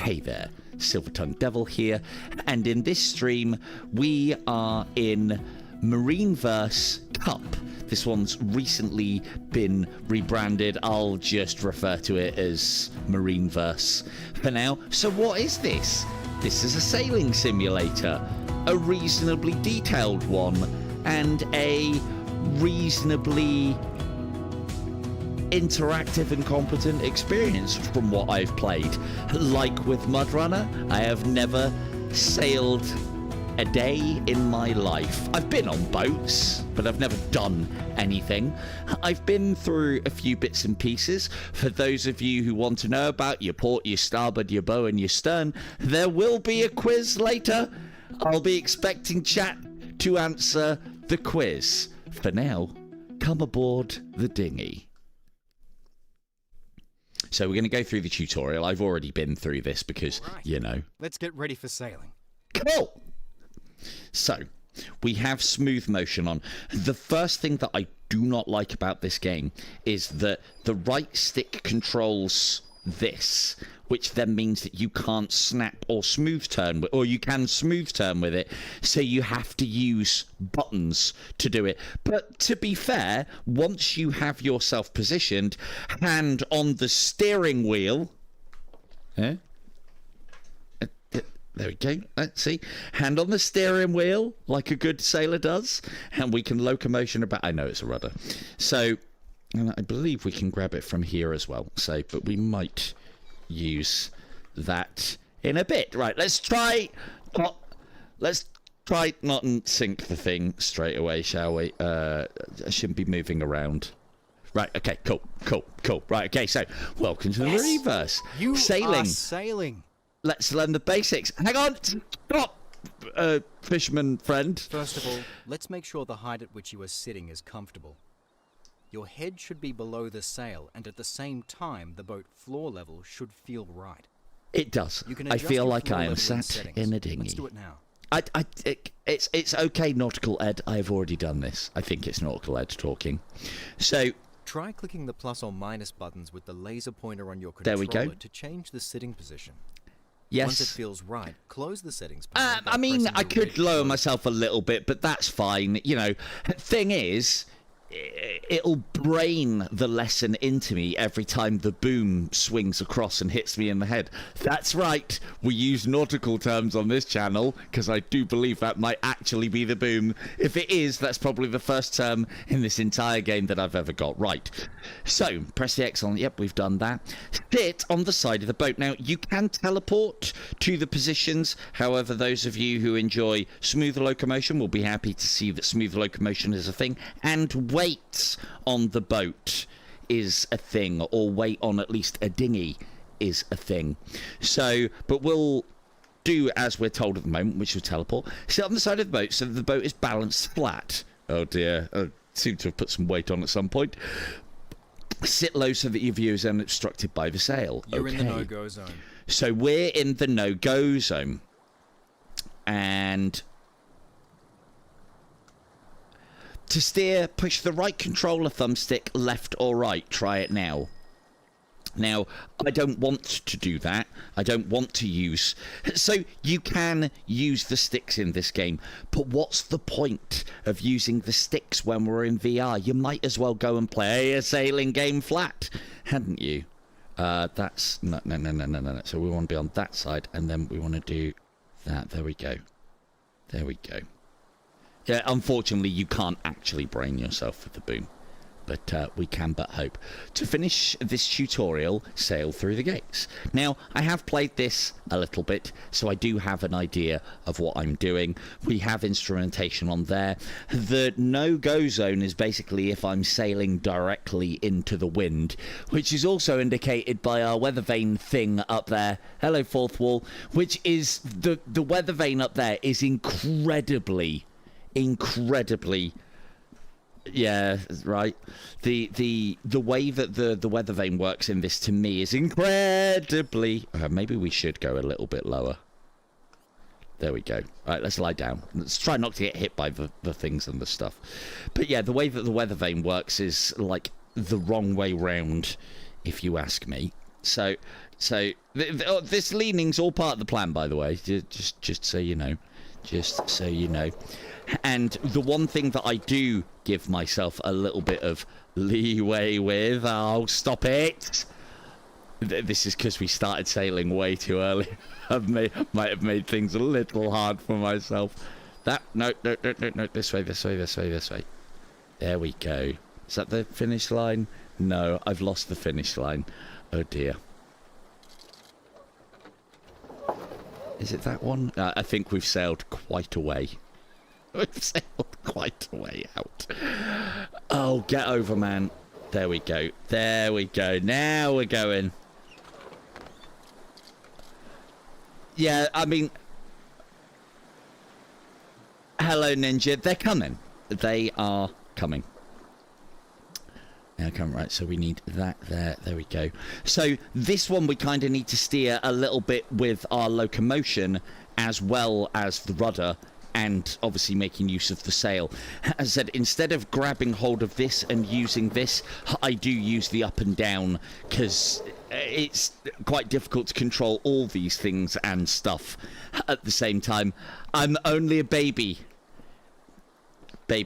Hey there, Silver-Tongued Devil here, and in this stream we are in MarineVerse Cup. This one's recently been rebranded. I'll just refer to it as MarineVerse for now. So what is this? This is a sailing simulator, a reasonably detailed one, and a reasonably interactive and competent experience from what I've played. Like with Mudrunner, I have never sailed a day in my life. I've been on boats, but I've never done anything. I've been through a few bits and pieces. For those of you who want to know about your port, your starboard, your bow, and your stern, there will be a quiz later. I'll be expecting chat to answer the quiz. For now, come aboard the dinghy. So we're going to go through the tutorial. I've already been through this because, right, you know. Let's get ready for sailing. Cool. So, we have smooth motion on. The first thing that I do not like about this game is that the right stick controls this, which then means that you can't snap or smooth turn, or you can smooth turn with it, so you have to use buttons to do it. But to be fair, once you have yourself positioned, hand on the steering wheel, there we go, let's see, hand on the steering wheel like a good sailor does, and we can locomotion about. I know it's a rudder, so, and I believe we can grab it from here as well, so, but we might use that in a bit. Right, let's try not and sink the thing straight away, shall we? I shouldn't be moving around. Right, okay, cool. Right, okay, so welcome to the MarineVerse. You sailing. Are sailing. Let's learn the basics. Hang on, stop, fisherman friend. First of all, let's make sure the height at which you are sitting is comfortable. Your head should be below the sail, and at the same time, the boat floor level should feel right. It does. I feel like I am sat in a dinghy. Let's do it now. It's okay, Nautical Ed. I've already done this. I think it's Nautical Ed talking. So try clicking the plus or minus buttons with the laser pointer on your controller. There we go. To change the sitting position. Yes. Once it feels right, close the settings panel. I mean, I could lower myself a little bit, but that's fine. You know, thing is, it'll brain the lesson into me every time the boom swings across and hits me in the head. That's right, we use nautical terms on this channel, because I do believe that might actually be the boom. If it is, that's probably the first term in this entire game that I've ever got right. So, press the X on. Yep, we've done that. Sit on the side of the boat. Now, you can teleport to the positions. However, those of you who enjoy smooth locomotion will be happy to see that smooth locomotion is a thing. And weight on the boat is a thing, or weight on at least a dinghy is a thing. So, but we'll do as we're told at the moment, which is teleport. Sit on the side of the boat so that the boat is balanced flat. Oh dear, I seem to have put some weight on at some point. Sit low so that your view is unobstructed by the sail. You're in the no-go zone. So we're in the no-go zone. And to steer, push the right controller thumbstick left or right. Try it now. Now, I don't want to do that. I don't want to use... So, you can use the sticks in this game, but what's the point of using the sticks when we're in VR? You might as well go and play a sailing game flat, hadn't you? That's... No. So, we want to be on that side, and then we want to do that. There we go. There we go. Yeah, unfortunately, you can't actually brain yourself with the boom, but we can but hope. To finish this tutorial, sail through the gates. Now, I have played this a little bit, so I do have an idea of what I'm doing. We have instrumentation on there. The no-go zone is basically if I'm sailing directly into the wind, which is also indicated by our weather vane thing up there. Hello, fourth wall. Which is, the weather vane up there is incredibly, yeah, right. The way that the weather vane works in this, to me, is incredibly... maybe we should go a little bit lower. There we go. All right, let's lie down. Let's try not to get hit by the things and the stuff. But yeah, the way that the weather vane works is like the wrong way round, if you ask me. So So this leaning's all part of the plan, by the way. Just so you know. Just so you know. And the one thing that I do give myself a little bit of leeway with... Oh, stop it! This is because we started sailing way too early. Might have made things a little hard for myself. No. This way. There we go. Is that the finish line? No, I've lost the finish line. Oh dear. Is it that one? I think we've sailed quite a way. We've sailed quite a way out. Oh, get over, man. There we go. There we go. Now we're going. Yeah, I mean... Hello, Ninja. They're coming. They are coming. Okay, right, so we need that there. There we go. So this one we kind of need to steer a little bit with our locomotion as well as the rudder, and obviously making use of the sail. As I said, instead of grabbing hold of this and using this, I do use the up and down, because it's quite difficult to control all these things and stuff at the same time. I'm only a baby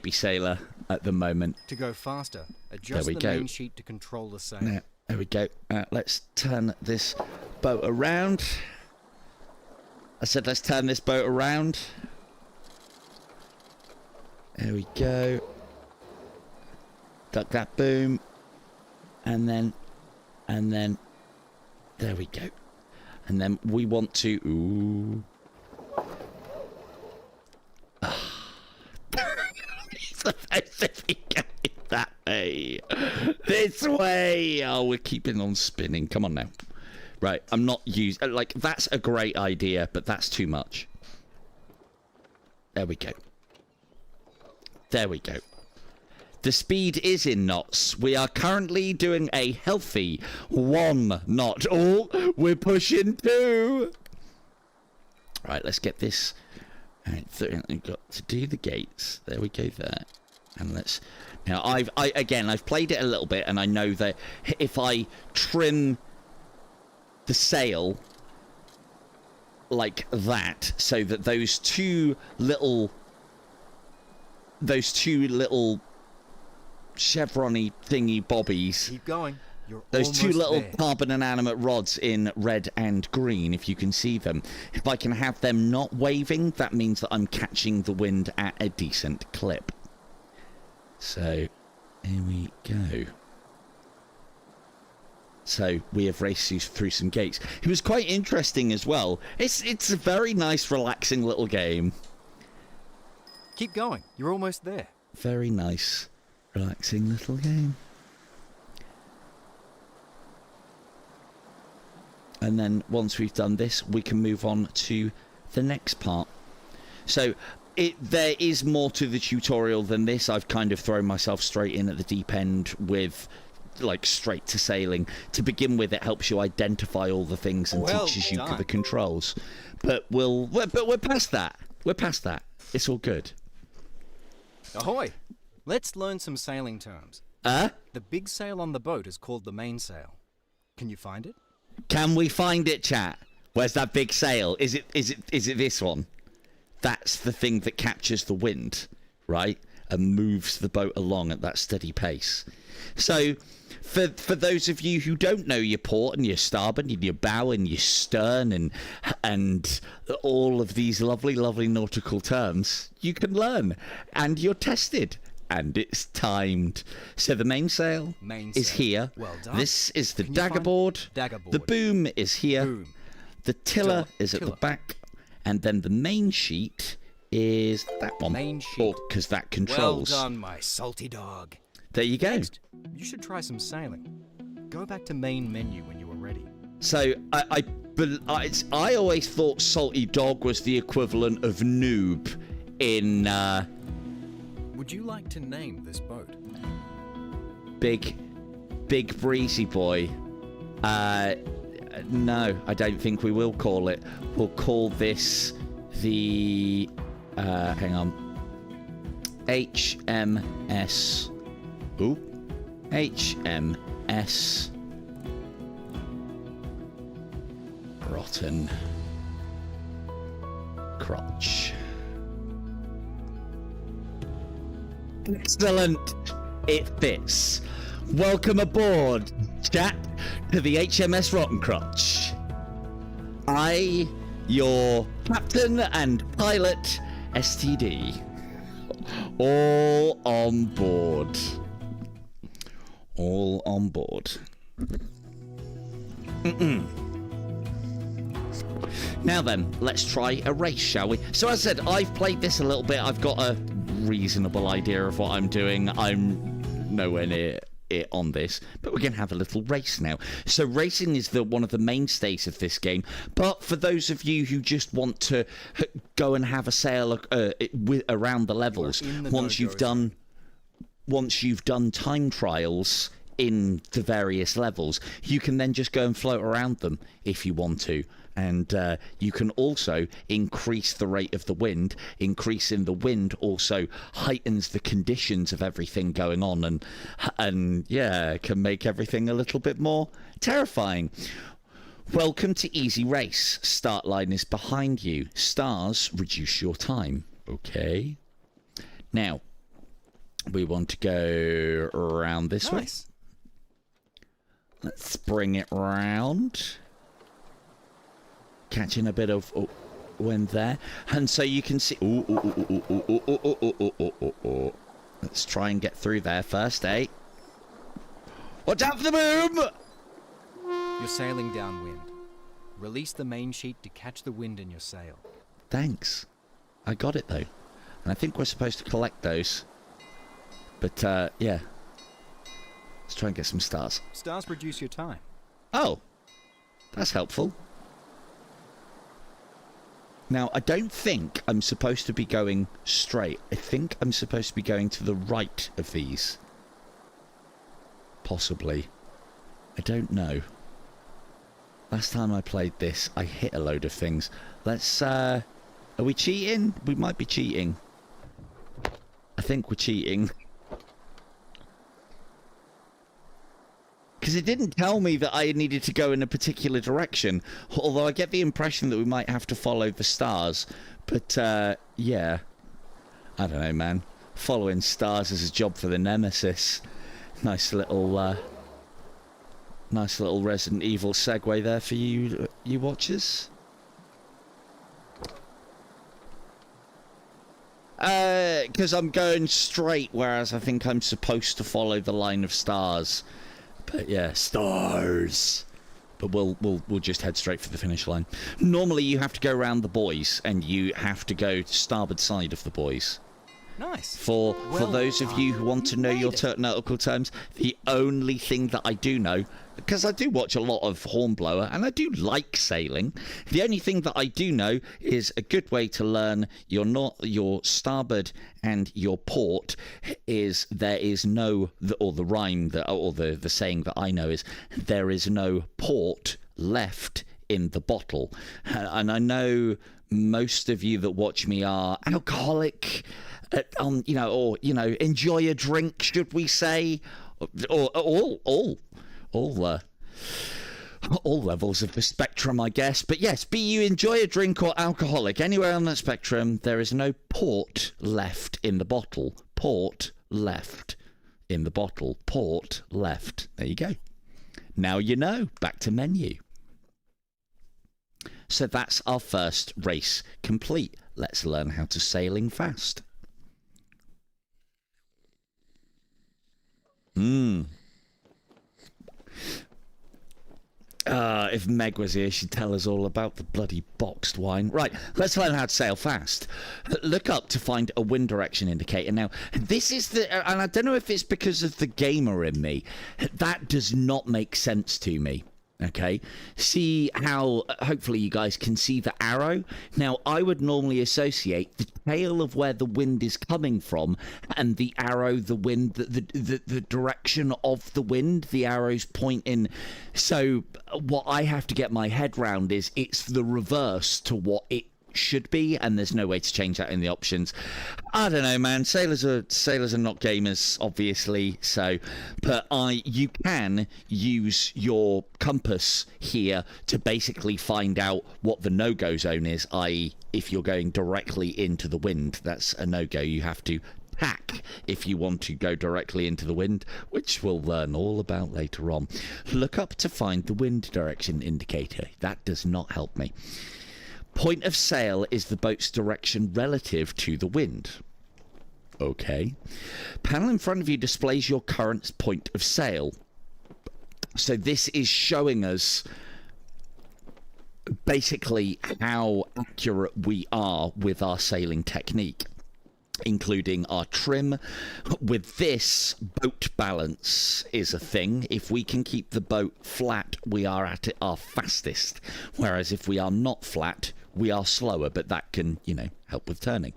sailor at the moment. To go faster, adjust the main sheet to control the sail. Yeah, there we go. Let's turn this boat around. I said let's turn this boat around. There we go. Duck that boom. And then, there we go. And then we want to, ooh. That way. This way. Oh, we're keeping on spinning. Come on now. Right, I'm not using... Like, that's a great idea, but that's too much. There we go. There we go. The speed is in knots. We are currently doing a healthy 1 knot. Oh, we're pushing 2. Right, let's get this. Right, we've got to do the gates. There we go there. And let's... Now, I've played it a little bit, and I know that if I trim the sail like that, so that those two little chevron-y thingy bobbies. Keep going. You're those two little there. carbon inanimate rods in red and green, if you can see them. If I can have them not waving, that means that I'm catching the wind at a decent clip. So, here we go. So, we have raced through some gates. It was quite interesting as well. It's a very nice, relaxing little game. Keep going. You're almost there. Very nice, relaxing little game. And then once we've done this, we can move on to the next part. So there is more to the tutorial than this. I've kind of thrown myself straight in at the deep end with like straight to sailing. To begin with, it helps you identify all the things and teaches you the controls. But we're past that. We're past that. It's all good. Ahoy! Let's learn some sailing terms. The big sail on the boat is called the mainsail. Can you find it? Can we find it, chat? Where's that big sail? Is it this one? That's the thing that captures the wind, right? And moves the boat along at that steady pace. So, for those of you who don't know your port and your starboard and your bow and your stern and all of these lovely, lovely nautical terms, you can learn. And you're tested. And it's timed. So the mainsail is here. Well done. This is the daggerboard. The boom is here. Boom. The tiller is at the back. And then the main sheet is that one. Main sheet. Because that controls. Well done, my salty dog. There you go. Next, you should try some sailing. Go back to main menu when you are ready. So I always thought salty dog was the equivalent of noob in... Would you like to name this boat? Big breezy boy. No, I don't think we will call it. We'll call this the hang on. HMS. Ooh. HMS bottom crotch. Excellent. It fits. Welcome aboard, chat, to the HMS Rotten Crotch. I, your captain and pilot, STD. All on board. All on board. Now then, let's try a race, shall we? So as I said, I've played this a little bit. I've got a reasonable idea of what I'm doing. I'm nowhere near it on this, but we're going to have a little race now. So racing is one of the mainstays of this game, but for those of you who just want to go and have a sail around the levels, once you've done time trials in the various levels, you can then just go and float around them if you want to. And you can also increase the rate of the wind. Increasing the wind also heightens the conditions of everything going on, and yeah, can make everything a little bit more terrifying. Welcome to Easy Race. Start line is behind you. Stars reduce your time. Okay. Now, we want to go around this way. Let's bring it round. Catching a bit of wind there, and so you can see. Let's try and get through there first, eh? Watch out for the boom! You're sailing downwind. Release the main sheet to catch the wind in your sail. Thanks. I got it though, and I think we're supposed to collect those. But yeah, let's try and get some stars. Stars reduce your time. Oh, that's helpful. Now, I don't think I'm supposed to be going straight. I think I'm supposed to be going to the right of these. Possibly. I don't know. Last time I played this, I hit a load of things. Let's, are we cheating? We might be cheating. I think we're cheating. Because it didn't tell me that I needed to go in a particular direction, although I get the impression that we might have to follow the stars. But, yeah. I don't know, man. Following stars is a job for the Nemesis. Nice little Resident Evil segue there for you watchers. Because I'm going straight, whereas I think I'm supposed to follow the line of stars. But yeah, stars. But we'll just head straight for the finish line. Normally you have to go around the buoys, and you have to go to starboard side of the buoys. Nice. For those of you who want to know your nautical terms, the only thing that I do know, because I do watch a lot of Hornblower and I do like sailing, the only thing that I do know is a good way to learn your starboard and your port is there is no, or the rhyme that, or the saying that I know is there is no port left in the bottle. And I know most of you that watch me are alcoholic, enjoy a drink, should we say, or all levels of the spectrum, I guess. But yes, be you enjoy a drink or alcoholic, anywhere on that spectrum, there is no port left in the bottle. Port left in the bottle. Port left. There you go. Now you know. Back to menu. So that's our first race complete. Let's learn how to sailing fast. If Meg was here, she'd tell us all about the bloody boxed wine. Right, let's learn how to sail fast. Look up to find a wind direction indicator. Now, this is and I don't know if it's because of the gamer in me, that does not make sense to me. Okay, see how hopefully you guys can see the arrow. Now I would normally associate the tail of where the wind is coming from and the arrow, the wind, the direction of the wind, the arrow's pointing. So what I have to get my head round is it's the reverse to what it should be, and there's no way to change that in the options. I don't know, man. Sailors are not gamers, obviously. So, but you can use your compass here to basically find out what the no-go zone is. I.e., if you're going directly into the wind, that's a no-go. You have to tack if you want to go directly into the wind, which we'll learn all about later on. Look up to find the wind direction indicator. That does not help me. Point of sail is the boat's direction relative to the wind. Okay. Panel in front of you displays your current point of sail. So this is showing us basically how accurate we are with our sailing technique, including our trim. With this, boat balance is a thing. If we can keep the boat flat, we are at our fastest. Whereas if we are not flat, we are slower, but that can, help with turning.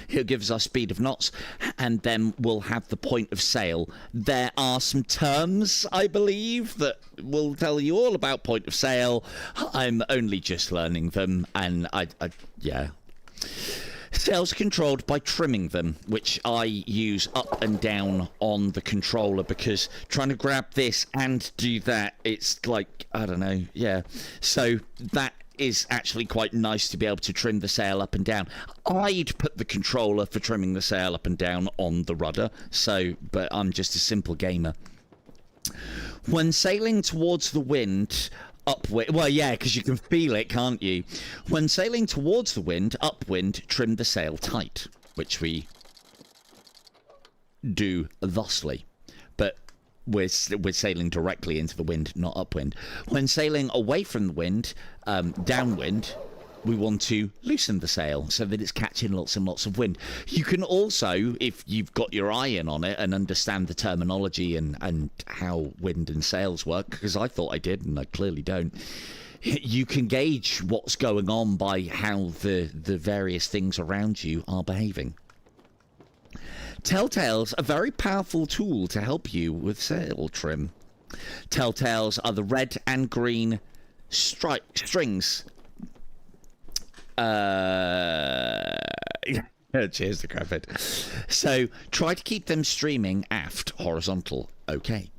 It gives us speed of knots, and then we'll have the point of sail. There are some terms, I believe, that will tell you all about point of sail. I'm only just learning them, and yeah. Sails controlled by trimming them, which I use up and down on the controller, because trying to grab this and do that, it's like, I don't know, yeah. So that is actually quite nice to be able to trim the sail up and down. I'd put the controller for trimming the sail up and down on the rudder, but I'm just a simple gamer. When sailing towards the wind, upwind, well, yeah, because you can feel it, can't you? When sailing towards the wind, upwind, trim the sail tight, which we do thusly. But we're sailing directly into the wind, not upwind. When sailing away from the wind, downwind, we want to loosen the sail so that it's catching lots and lots of wind. You can also, if you've got your eye in on it and understand the terminology and how wind and sails work, because I thought I did and I clearly don't, you can gauge what's going on by how the various things around you are behaving. Telltales, a very powerful tool to help you with sail trim. Telltales are the red and green strings. Cheers to Cravid. So try to keep them streaming aft, horizontal. Okay.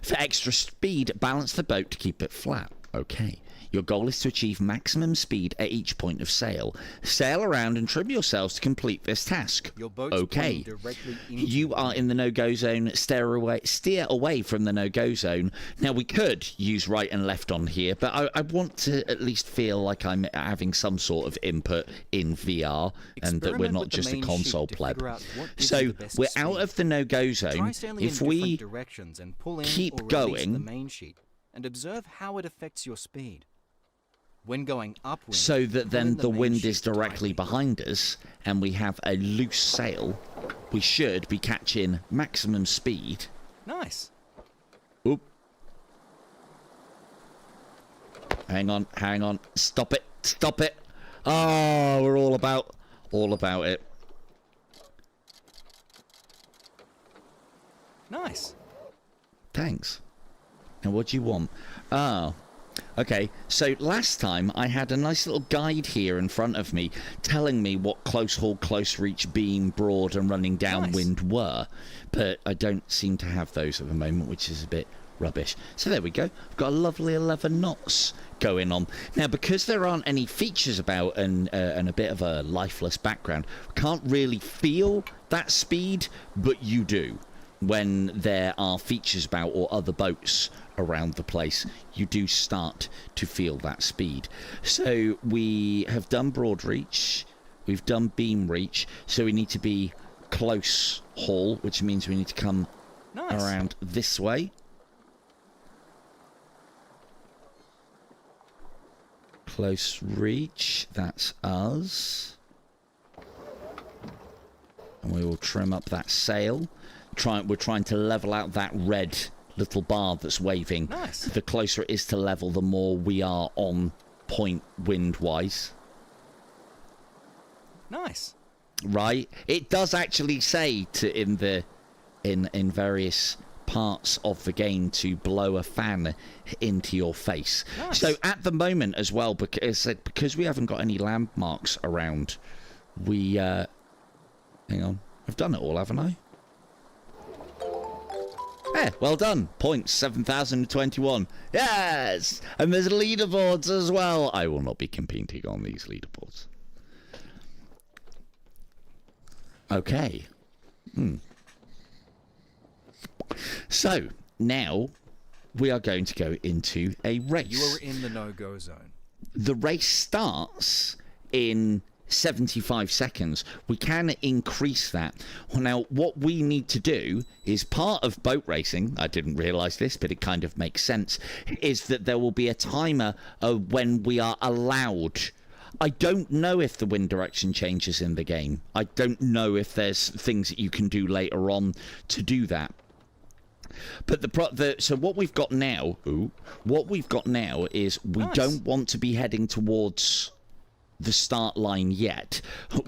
For extra speed, balance the boat to keep it flat. Okay. Your goal is to achieve maximum speed at each point of sail. Sail around and trim yourselves to complete this task. Your boat's okay. Directly into you are in the no-go zone. Steer away from the no-go zone. Now, we could use right and left on here, but I want to at least feel like I'm having some sort of input in VR and that we're not just a console pleb. So we're out of the no-go zone. If we keep going, the main sheet and observe how it affects your speed. When going upwind, so that then the wind is directly behind us and we have a loose sail, we should be catching maximum speed. Nice. Oop. Hang on. Stop it. Oh, we're all about it. Nice. Thanks. Now what do you want? Oh. Okay, so last time I had a nice little guide here in front of me telling me what close haul, close reach, beam, broad and running downwind were, but I don't seem to have those at the moment, which is a bit rubbish. So there we go. I've got a lovely 11 knots going on. Now, because there aren't any features about and a bit of a lifeless background, can't really feel that speed, but you do. When there are features about or other boats around the place, you do start to feel that speed. So we have done broad reach, we've done beam reach, so we need to be close haul, which means we need to come around this way. Close reach, that's us. And we will trim up that sail. We're trying to level out that red little bar that's waving. Nice. The closer it is to level, the more we are on point wind-wise. Nice. Right? It does actually say in various parts of the game to blow a fan into your face. Nice. So at the moment as well, because we haven't got any landmarks around, we hang on, I've done it all, haven't I? Yeah, well done. Points 7,021. Yes, and there's leaderboards as well. I will not be competing on these leaderboards. Okay. So now we are going to go into a race. You are in the no-go zone. The race starts in 75 seconds. We can increase that. Well, now what we need to do is, part of boat racing, I didn't realize this, but it kind of makes sense, is that there will be a timer of when we are allowed. I don't know if the wind direction changes in the game. I don't know if there's things that you can do later on to do that. But so what we've got now, is we Nice. don't want to be heading towards the start line yet.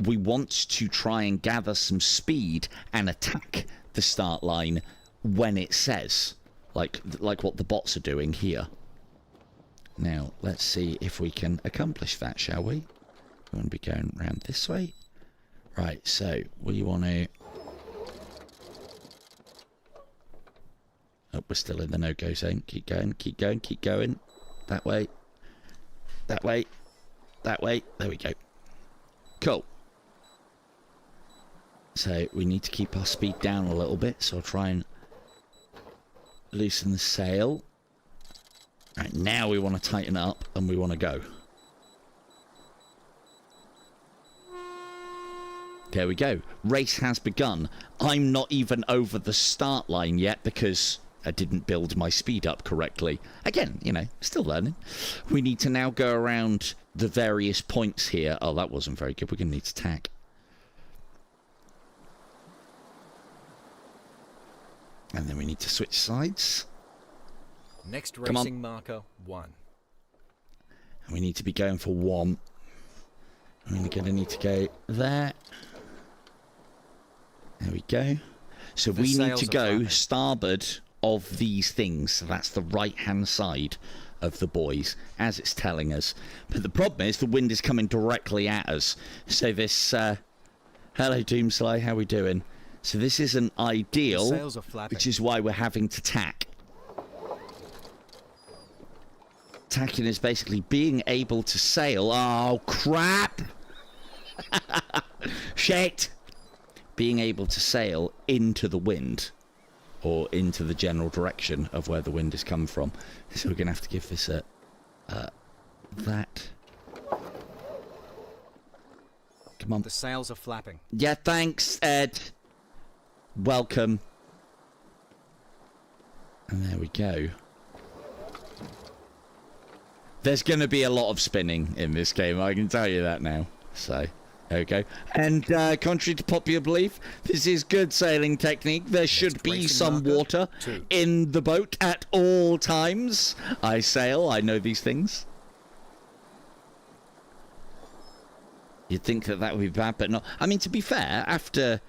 We want to try and gather some speed and attack the start line when it says, like what the bots are doing here. Now let's see if we can accomplish that, shall we? We want to be going around this way. Right, so we want to... Oh, we're still in the no-go zone. Keep going, keep going, keep going. That way. That way. That way. There we go. Cool. So we need to keep our speed down a little bit. So I'll try and loosen the sail. Right, now we want to tighten up and we want to go. There we go. Race has begun. I'm not even over the start line yet because I didn't build my speed up correctly. Again, you know, still learning. We need to now go around the various points here. Oh, that wasn't very good. We're going to need to tack. And then we need to switch sides. Next racing marker 1. And we need to be going for 1. We're going to need to go there. There we go. So we need to go starboard of these things. So that's the right-hand side of the buoys, as it's telling us. But the problem is the wind is coming directly at us. So this... hello, Doomsley. How we doing? So this isn't ideal, The sails are flapping. which is why we're having to tack. Tacking is basically being able to sail. Oh, crap! Shit! Being able to sail into the wind, or into the general direction of where the wind is coming from. So we're going to have to give this a... that. Come on. The sails are flapping. Yeah, thanks, Ed. Welcome. And there we go. There's going to be a lot of spinning in this game, I can tell you that now. So, there we go. And contrary to popular belief, this is good sailing technique. There should be racing some marker, water 2. in the boat at all times. I sail, I know these things. You'd think that that would be bad, but not. I mean, to be fair, after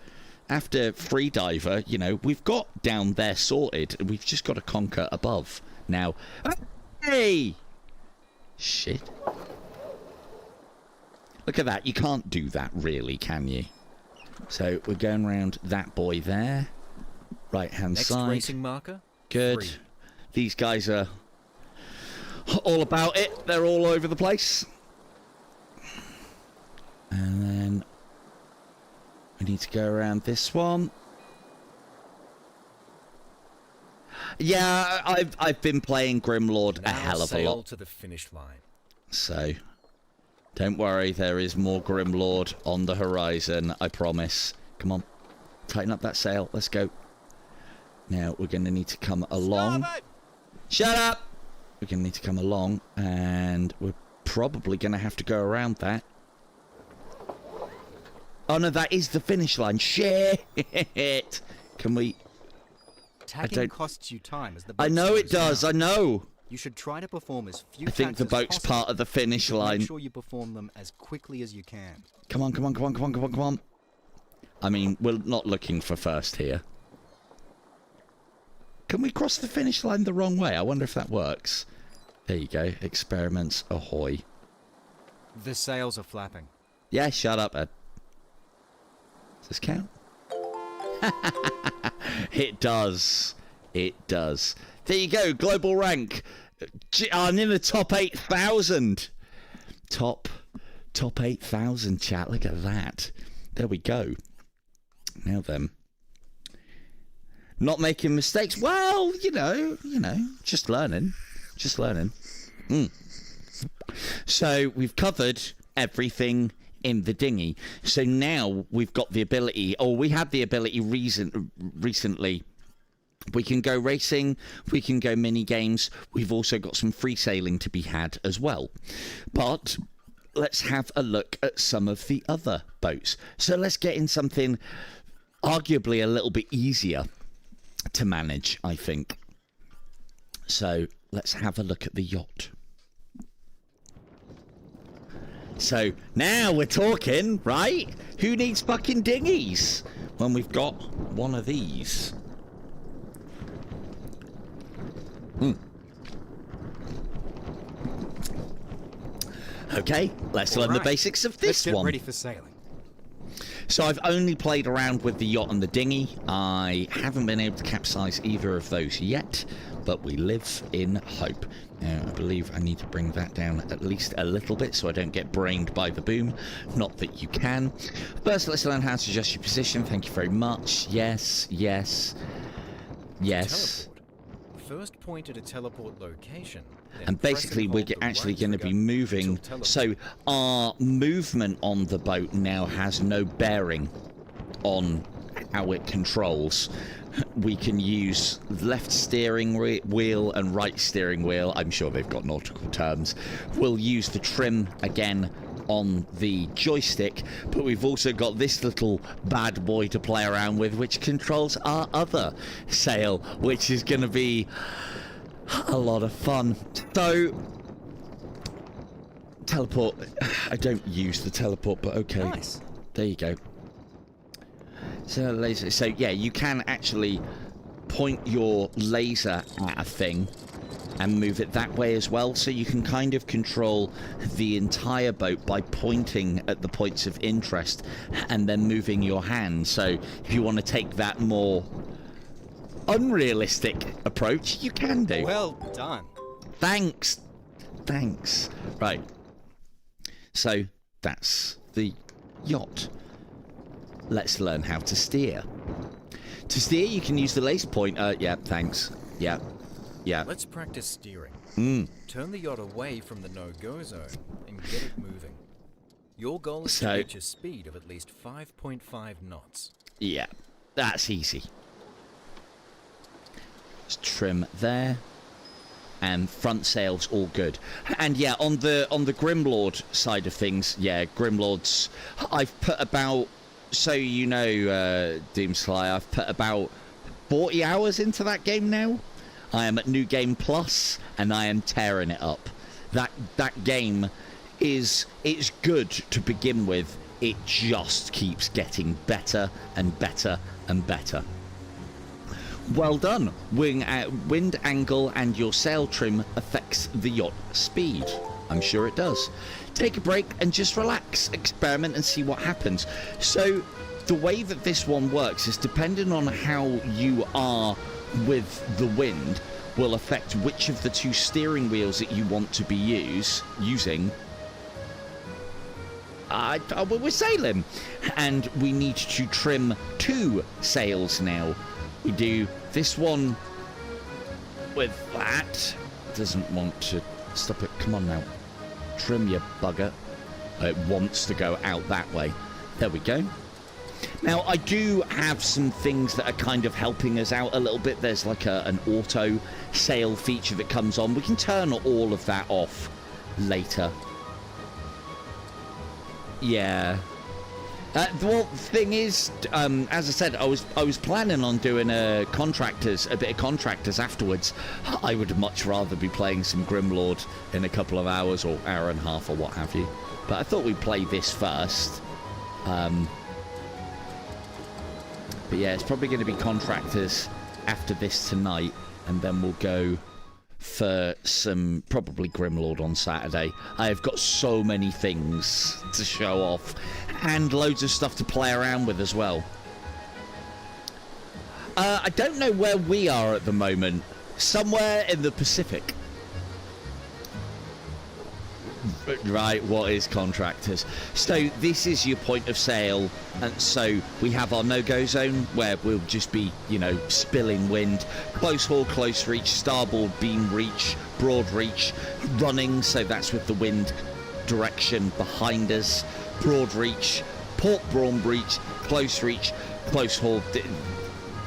Freediver, you know, we've got down there sorted. We've just got to conquer above. Now, hey! Shit. Look at that. You can't do that, really, can you? So, we're going around that buoy there. Right-hand Next side. racing marker. Good. 3. These guys are all about it. They're all over the place. And then we need to go around this one. Yeah, I've been playing Grimlord a hell of a sail lot. to the finish line. So don't worry, there is more Grimlord on the horizon, I promise. Come on. Tighten up that sail. Let's go. Now we're going to need to come along. Shut up! We're going to need to come along, and we're probably going to have to go around that. Oh no, that is the finish line. Shit! Can we... Tacking costs you time as the boat I know it slows does, down. I know! You should try to perform as few I think the tacks as boat's possible. part of the finish line. Make sure you perform them as quickly as you can. Come on, come on, come on, come on, come on, come on. I mean, we're not looking for first here. Can we cross the finish line the wrong way? I wonder if that works. There you go. Experiments ahoy. The sails are flapping. Yeah, shut up, Ed. Does this count? It does. It does. There you go. Global rank. I'm in the top 8,000. Top 8,000, chat. Look at that. There we go. Now then. Not making mistakes. Well, you know, just learning. Just learning. So we've covered everything in the dinghy. So now we've got the ability, or we had the ability recently. We can go racing, we can go mini games. We've also got some free sailing to be had as well. But let's have a look at some of the other boats. So let's get in something arguably a little bit easier to manage, I think. So let's have a look at the yacht. So now we're talking, right? Who needs fucking dinghies when we've got one of these? Okay, let's learn the basics of this Let's one. get ready for sailing. So I've only played around with the yacht and the dinghy. I haven't been able to capsize either of those yet, but we live in hope. Now, I believe I need to bring that down at least a little bit so I don't get brained by the boom. Not that you can. First, let's learn how to adjust your position. Thank you very much. Yes, yes, yes. Teleport. First point at a teleport location. And basically we're actually going to be moving, so our movement on the boat now has no bearing on how it controls. We can use left steering wheel and right steering wheel. I'm sure they've got nautical terms. We'll use the trim again on the joystick, but we've also got this little bad boy to play around with, which controls our other sail, which is going to be a lot of fun. So teleport, I don't use the teleport, but okay. Nice. There you go. So laser. So yeah, you can actually point your laser at a thing and move it that way as well. So you can kind of control the entire boat by pointing at the points of interest and then moving your hand. So if you want to take that more unrealistic approach, you can do. Well done. Thanks. Thanks. Right. So that's the yacht. Let's learn how to steer. To steer, you can use the laser pointer. Yeah, thanks. Yeah. Yeah. Let's practice steering. Turn the yacht away from the no-go zone and get it moving. Your goal is to reach a speed of at least 5.5 knots. Yeah, that's easy. Just trim there. And front sails all good. And yeah, on the Grimlord side of things, yeah, Grimlords, I've put about, so you know, Doomsly, I've put about 40 hours into that game now. I am at New Game Plus, and I am tearing it up. That game it's good to begin with. It just keeps getting better and better and better. Well done. Wind angle and your sail trim affects the yacht speed. I'm sure it does. Take a break and just relax, experiment and see what happens. So the way that this one works is depending on how you are with the wind will affect which of the two steering wheels that you want to be using. We're sailing, and we need to trim 2 sails now. We do this one with that. Doesn't want to stop it. Come on now, trim your bugger. It wants to go out that way. There we go. Now, I do have some things that are kind of helping us out a little bit. There's like an auto sail feature that comes on. We can turn all of that off later. Yeah. Well, the thing is, as I said, I was planning on doing a bit of contractors afterwards. I would much rather be playing some Grimlord in a couple of hours or hour and a half or what have you. But I thought we'd play this first. But yeah, it's probably going to be contractors after this tonight, and then we'll go for some probably Grimlord on Saturday. I've got so many things to show off and loads of stuff to play around with as well. I don't know where we are at the moment. Somewhere in the Pacific. Right, what is contractors? So this is your point of sale, and so we have our no-go zone where we'll just be, you know, spilling wind, close haul, close reach, starboard beam reach, broad reach, running, so that's with the wind direction behind us, broad reach, port brawn breach, close reach, close haul.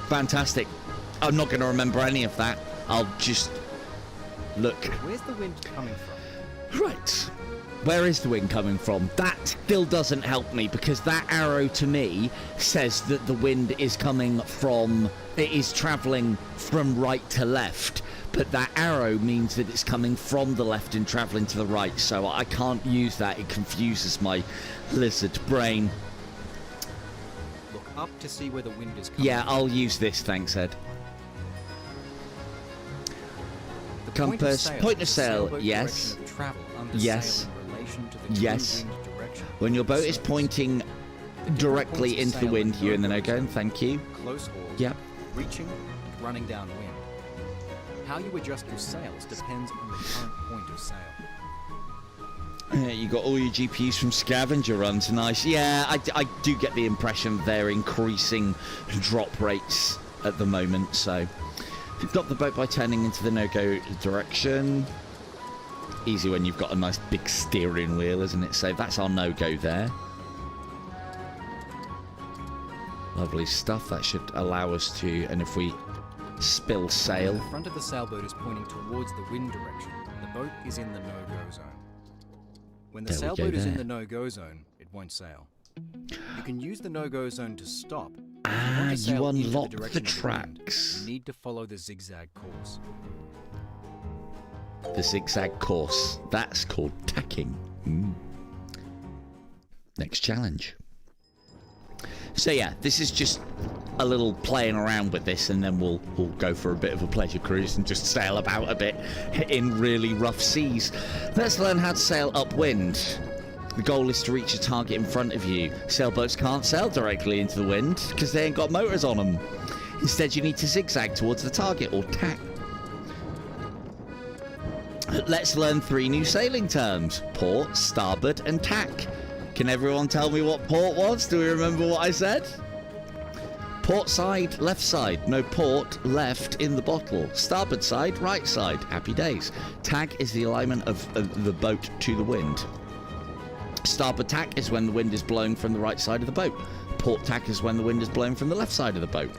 Fantastic. I'm not going to remember any of that. I'll just look. Where's the wind coming from? Right. Where is the wind coming from? That still doesn't help me, because that arrow to me says that the wind is coming from... It is travelling from right to left. But that arrow means that it's coming from the left and travelling to the right. So I can't use that. It confuses my lizard brain. Look up to see where the wind is coming Yeah, from. I'll use this. Thanks, Ed. Compass, point of sail, yes. Yes. Yes. When your boat is pointing directly into the wind, you're in the no-go. Thank you. Close haul, Yep. reaching and running downwind. How you adjust your sails depends on the current point of sail. You got all your GPUs from scavenger runs. Nice. Yeah, I do get the impression they're increasing drop rates at the moment, so... Stop the boat by turning into the no-go direction. Easy when you've got a nice big steering wheel, isn't it? So that's our no-go there. Lovely stuff. That should allow us to... And if we spill sail... The front of the sailboat is pointing towards the wind direction, and the boat is in the no-go zone. When the sailboat is in the no-go zone, it won't sail. You can use the no-go zone to stop. Ah, you unlock the direction of the wind, tracks. you need to follow the zigzag course. The zigzag course. That's called tacking. Next challenge. So yeah, this is just a little playing around with this, and then we'll go for a bit of a pleasure cruise and just sail about a bit in really rough seas. Let's learn how to sail upwind. The goal is to reach a target in front of you. Sailboats can't sail directly into the wind because they ain't got motors on them. Instead, you need to zigzag towards the target or tack. Let's learn 3 new sailing terms: port, starboard, and tack. Can everyone tell me what port was? Do we remember what I said? Port side, left side. No port, left in the bottle. Starboard side, right side. Happy days. Tack is the alignment of the boat to the wind. Starboard tack is when the wind is blowing from the right side of the boat. Port tack is when the wind is blowing from the left side of the boat.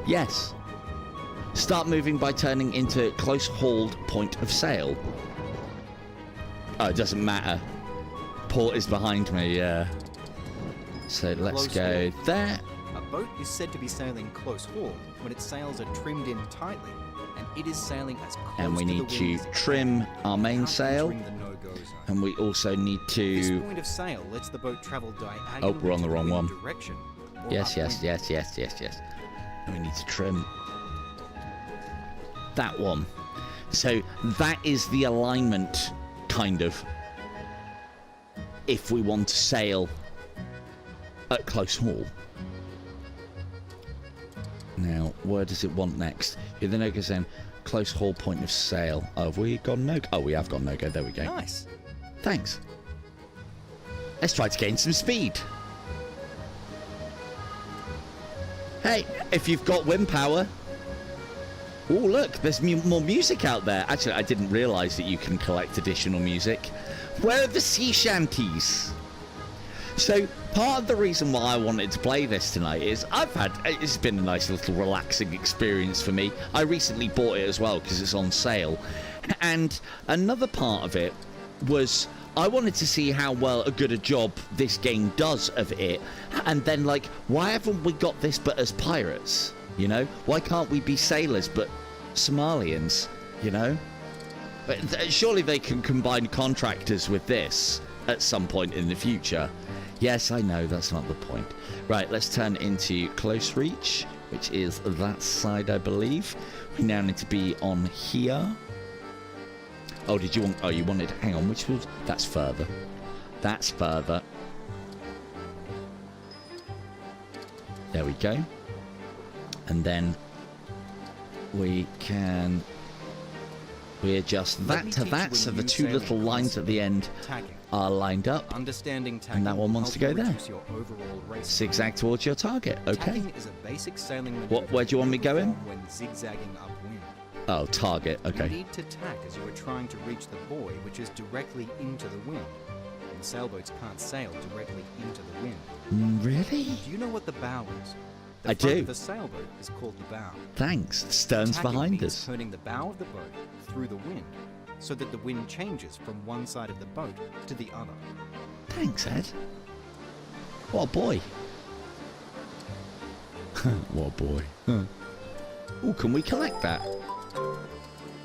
Yes. Start moving by turning into close hauled point of sail. Oh, it doesn't matter. Port is behind me, yeah. So let's go there. A boat is said to be sailing close haul when its sails are trimmed in tightly, and it is sailing as close And we to the need wind to as trim our main without sail. entering the no-go zone. And we also need This to... point of sail lets the boat travel diagonally Oh, we're on the to wrong wind one. direction, or Yes, yes, upwind. yes, yes, yes, yes. And we need to trim that one. So that is the alignment, kind of, if we want to sail at close haul. Now, where does it want next? You're the no-go zone, close haul point of sail. Oh, have we gone no-go? Oh, we have gone no-go. There we go. Nice. Thanks. Let's try to gain some speed. Hey, if you've got wind power... Oh, look, there's more music out there. Actually, I didn't realise that you can collect additional music. Where are the sea shanties? So, part of the reason why I wanted to play this tonight is it's been a nice little relaxing experience for me. I recently bought it as well because it's on sale. And another part of it was I wanted to see how well a good a job this game does of it. And then, like, why haven't we got this but as pirates? You know? Why can't we be sailors but Somalians? You know? But surely they can combine contractors with this at some point in the future. Yes, I know, that's not the point. Right, let's turn into close reach, which is that side, I believe. We now need to be on here. Oh, did you want... Oh, you wanted... Hang on, which was... That's further. That's further. There we go. And then we can... We adjust that to that, so the two little lines at the end are lined up. Understanding tagging, and that one wants to go there. Your overall race Zigzag towards your target. Okay. Tagging is a basic sailing maneuver Where do you want me going? when zigzagging upwind. Oh, target. Okay. You need to tack as you are trying to reach the buoy, which is directly into the wind. And sailboats can't sail directly into the wind. Really? Do you know what the bow is? The I front do. of the sailboat is called the bow. Thanks. The stern's Tacking behind means us. turning the bow of the boat through the wind, so that the wind changes from one side of the boat to the other. Thanks, Ed. What a boy. What a boy. Oh, can we collect that?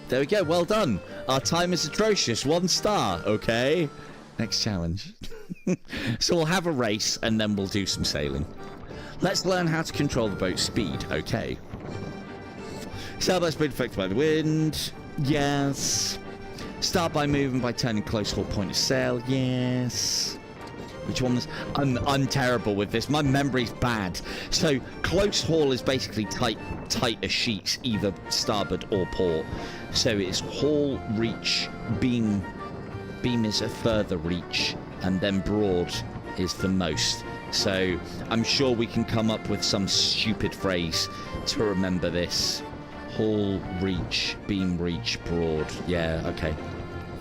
There we go. Well done. Our time is atrocious. 1 star. Okay. Next challenge. So we'll have a race and then we'll do some sailing. Let's learn how to control the boat's speed. Okay. Sailboat's been affected by the wind. Yes. Start by moving by turning close haul point of sail. Yes. Which one was... I'm terrible with this. My memory's bad. So close haul is basically tighter sheets, either starboard or port. So it's haul, reach, beam. Beam is a further reach, and then broad is the most. So I'm sure we can come up with some stupid phrase to remember this. Haul, reach, beam, reach, broad. Yeah, okay.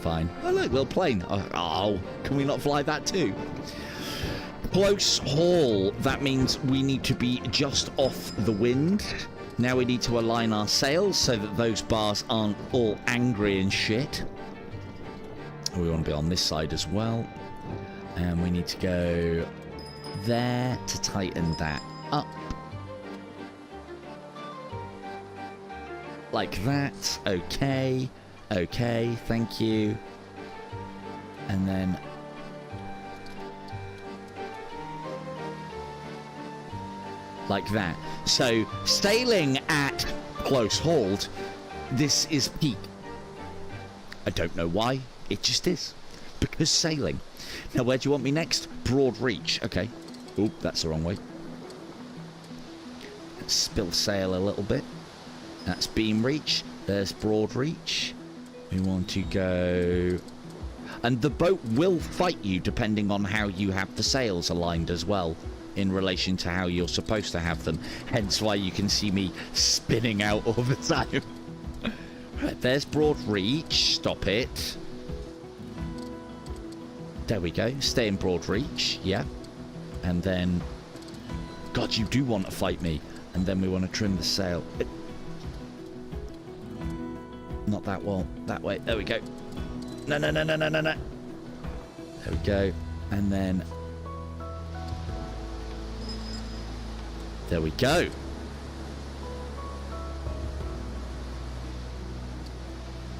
Fine. Oh, look, little plane. Oh, can we not fly that too? Close haul. That means we need to be just off the wind. Now we need to align our sails so that those bars aren't all angry and shit. We want to be on this side as well. And we need to go there to tighten that up. Like that. Okay. Okay, thank you. And then... like that. So, sailing at close hauled, this is peak. I don't know why, it just is. Because sailing. Now, where do you want me next? Broad reach. Okay. Oop, that's the wrong way. Let's spill sail a little bit. That's beam reach. There's broad reach. We want to go... And the boat will fight you depending on how you have the sails aligned as well, in relation to how you're supposed to have them. Hence why you can see me spinning out all the time. Right, there's broad reach. Stop it. There we go. Stay in broad reach. Yeah. And then... God, you do want to fight me. And then we want to trim the sail. Not that well. That way. There we go. No, no, no, no, no, no, no. There we go. And then... there we go.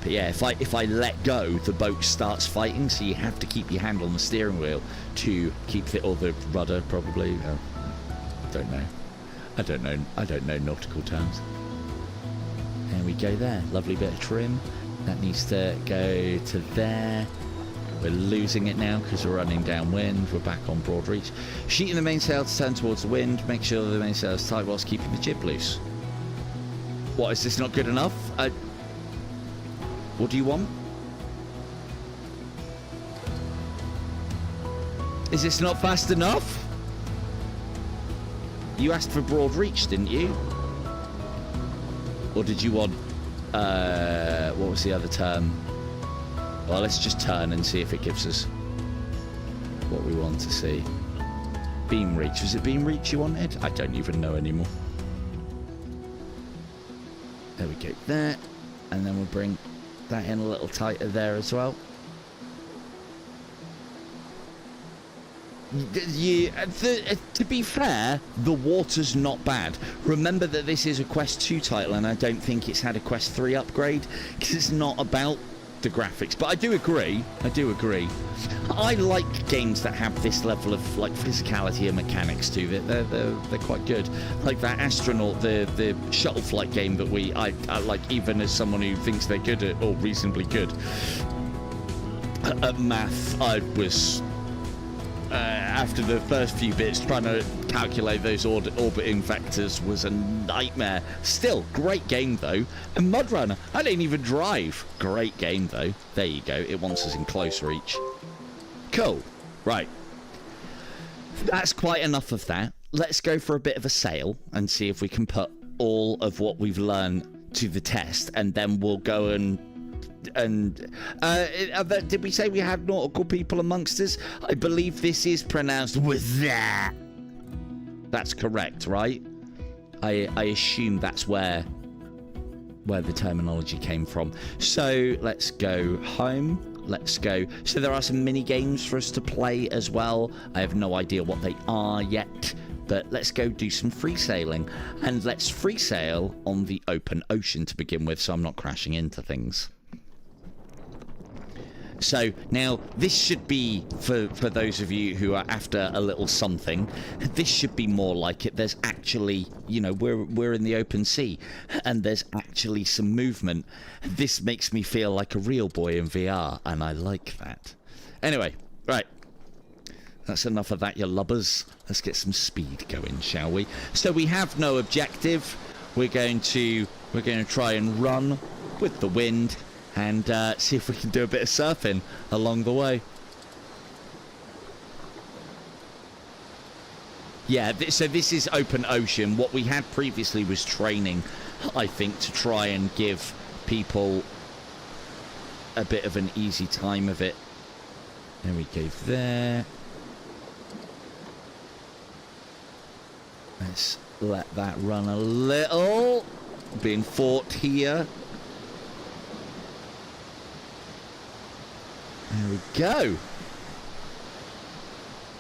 But yeah, if I let go, the boat starts fighting, so you have to keep your hand on the steering wheel to keep the... or the rudder, probably. Don't know. I don't know nautical terms. There we go there. Lovely bit of trim. That needs to go to there. We're losing it now because we're running downwind. We're back on broad reach. Sheeting the mainsail to turn towards the wind. Make sure the mainsail is tight whilst keeping the jib loose. What, is this not good enough? What do you want? Is this not fast enough? You asked for broad reach, didn't you? Or did you want... what was the other term? Well, let's just turn and see if it gives us what we want to see. Beam reach. Was it beam reach you wanted? I don't even know anymore. There we go. There. And then we'll bring that in a little tighter there as well. To be fair, the water's not bad. Remember that this is a Quest 2 title, and I don't think it's had a Quest 3 upgrade, because it's not about the graphics. But I do agree. I like games that have this level of like physicality and mechanics to it. They're quite good. Like that astronaut, the shuttle flight game that I like, even as someone who thinks they're good at, or reasonably good at math. I was after the first few bits trying to calculate those orbiting vectors was a nightmare. Still, great game though. And Mud Runner, I didn't even drive. Great game though. There you go. It wants us in close reach. Cool. Right. That's quite enough of that. Let's go for a bit of a sail and see if we can put all of what we've learned to the test, and then we'll go and did we say we had nautical people amongst us? I believe this is pronounced with that. That's correct, right? I assume that's where the terminology came from. So let's go home. Let's go. So there are some mini games for us to play as well. I have no idea what they are yet, but let's go do some free sailing, and let's free sail on the open ocean to begin with, so I'm not crashing into things. So now this should be, for those of you who are after a little something, this should be more like it. There's actually, you know, we're in the open sea and there's actually some movement. This makes me feel like a real boy in VR, and I like that. Anyway, right. That's enough of that, you lubbers. Let's get some speed going, shall we? So we have no objective. We're going to try and run with the wind and see if we can do a bit of surfing along the way. Yeah, so this is open ocean. What we had previously was training, I think, to try and give people a bit of an easy time of it. There we go there. Let's let that run a little. Being fought here. There we go.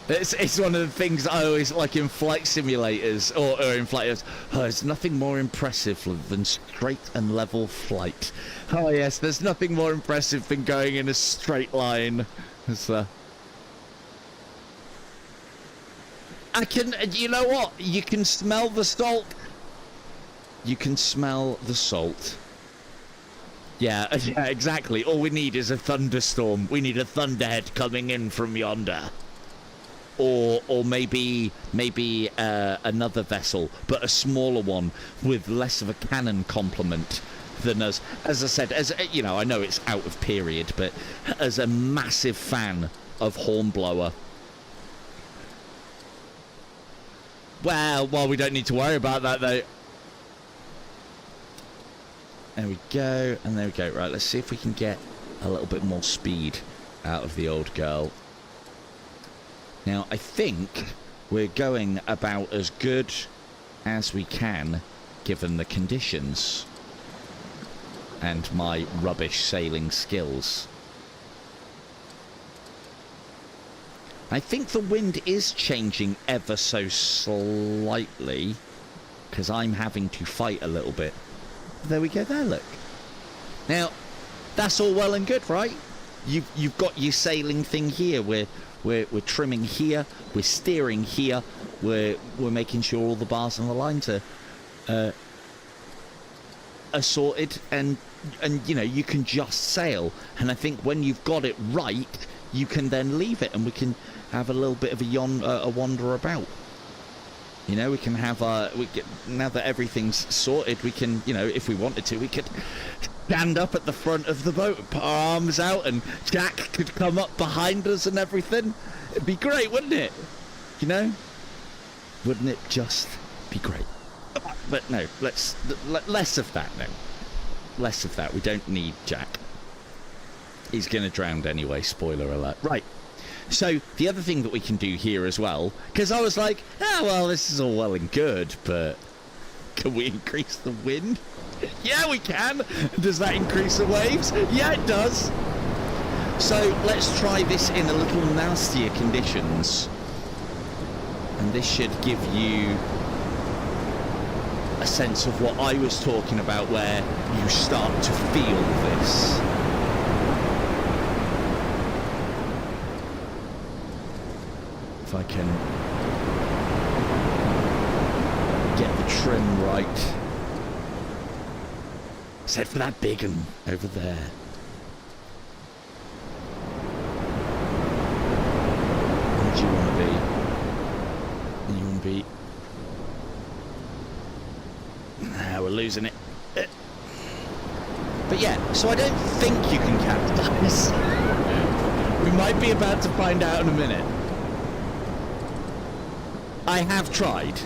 It's one of the things I always like in flight simulators or in flight. There's nothing more impressive than straight and level flight. Oh yes, there's nothing more impressive than going in a straight line. You know what? You can smell the salt. You can smell the salt. Yeah, exactly. All we need is a thunderstorm. We need a thunderhead coming in from yonder. Or maybe another vessel, but a smaller one with less of a cannon complement than us. As I said, you know, I know it's out of period, but as a massive fan of Hornblower. Well, we don't need to worry about that though. There we go, and there we go. Right, let's see if we can get a little bit more speed out of the old girl. Now, I think we're going about as good as we can, given the conditions and my rubbish sailing skills. I think the wind is changing ever so slightly, because I'm having to fight a little bit. There we go there, look. Now, that's all well and good, right? You've got your sailing thing here. We're trimming here, we're steering here, we're making sure all the bars and the lines are sorted, and you know, you can just sail. And I think when you've got it right, you can then leave it, and we can have a little bit of a wander about. You know, we can have now that everything's sorted, we can, you know, if we wanted to, we could stand up at the front of the boat, put our arms out, and Jack could come up behind us and everything. It'd be great, wouldn't it? You know? Wouldn't it just be great? But no, less of that now. Less of that. We don't need Jack. He's going to drown anyway, spoiler alert. Right. So, the other thing that we can do here as well, because I was like, well, this is all well and good, but can we increase the wind? Yeah, we can. Does that increase the waves? Yeah, it does. So, let's try this in a little nastier conditions. And this should give you a sense of what I was talking about, where you start to feel this. if I can get the trim right. Except for that big one over there. Where do you want to be? You want to be... Nah, we're losing it. But yeah, so I don't think you can capsize. We might be about to find out in a minute. I have tried.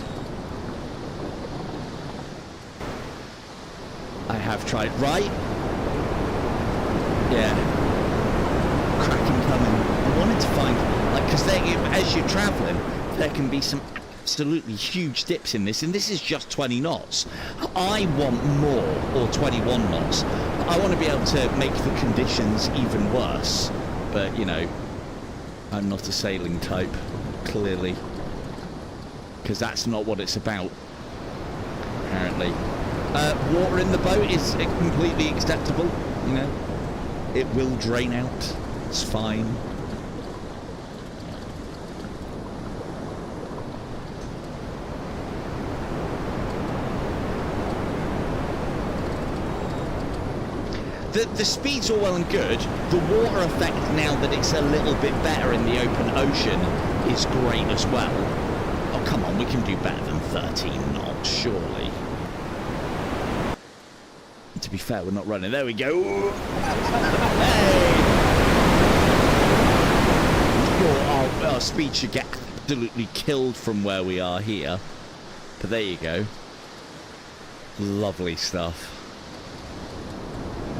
I have tried. Right? Yeah. Cracking coming. I wanted to find, like, because as you're travelling, there can be some absolutely huge dips in this, and this is just 20 knots. I want more, or 21 knots. I want to be able to make the conditions even worse, but, you know, I'm not a sailing type, clearly, because that's not what it's about, apparently. Water in the boat is completely acceptable, you know. It will drain out. It's fine. The speed's all well and good. The water effect, now that it's a little bit better in the open ocean, is great as well. Oh, come on, we can do better than 13 knots, surely. To be fair, we're not running. There we go. Hey! Our speed should get absolutely killed from where we are here. But there you go. Lovely stuff.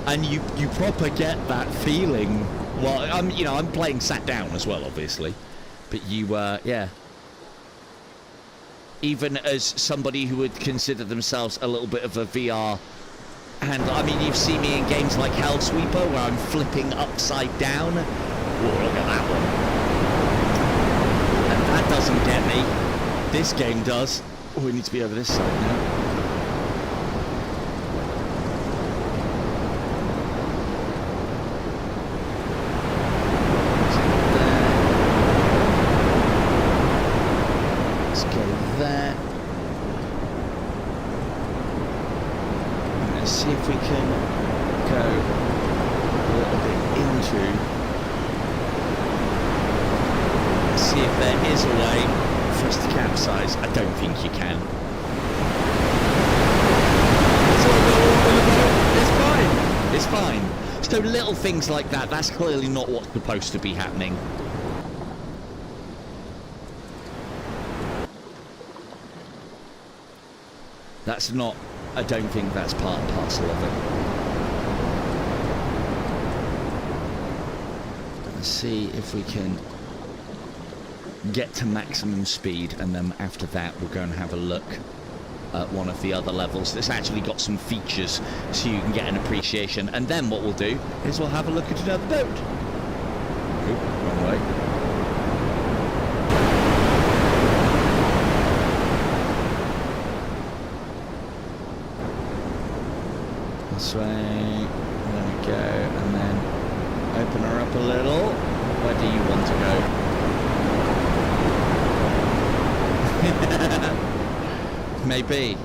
And you proper get that feeling. Well, I'm playing sat down as well, obviously. But yeah. Even as somebody who would consider themselves a little bit of a VR, and I mean, you've seen me in games like Hellsweeper where I'm flipping upside down. Oh, look at that one. And that doesn't get me. This game does. Oh, we need to be over this side now. See if we can go a little bit into, see if there is a way for us to capsize. I don't think you can. It's fine. So little things like that, that's clearly not what's supposed to be happening. That's not, I don't think that's part and parcel of it. Let's see if we can get to maximum speed, and then after that we'll go and have a look at one of the other levels that's actually got some features so you can get an appreciation. And then what we'll do is we'll have a look at another boat. Oop, wrong way. This way, there we go, and then open her up a little. Where do you want to go? Maybe.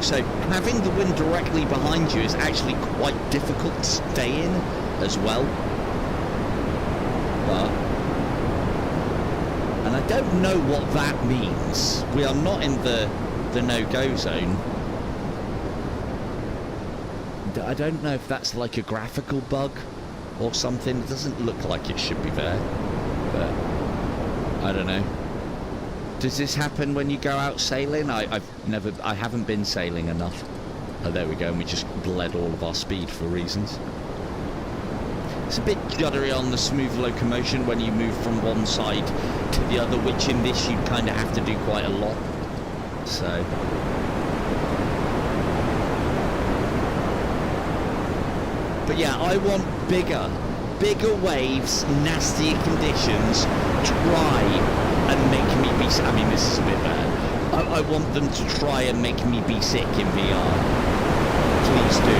So having the wind directly behind you is actually quite difficult to stay in as well. And I don't know what that means. We are not in the no-go zone. I don't know if that's like a graphical bug or something. It doesn't look like it should be there, but I don't know. Does this happen when you go out sailing? I haven't been sailing enough. Oh, there we go, and we just bled all of our speed for reasons. It's a bit juddery on the smooth locomotion when you move from one side to the other, which in this you kind of have to do quite a lot. So. But yeah, I want bigger waves, nastier conditions, try and make me be, I mean, this is a bit bad. I want them to try and make me be sick in VR. Please do.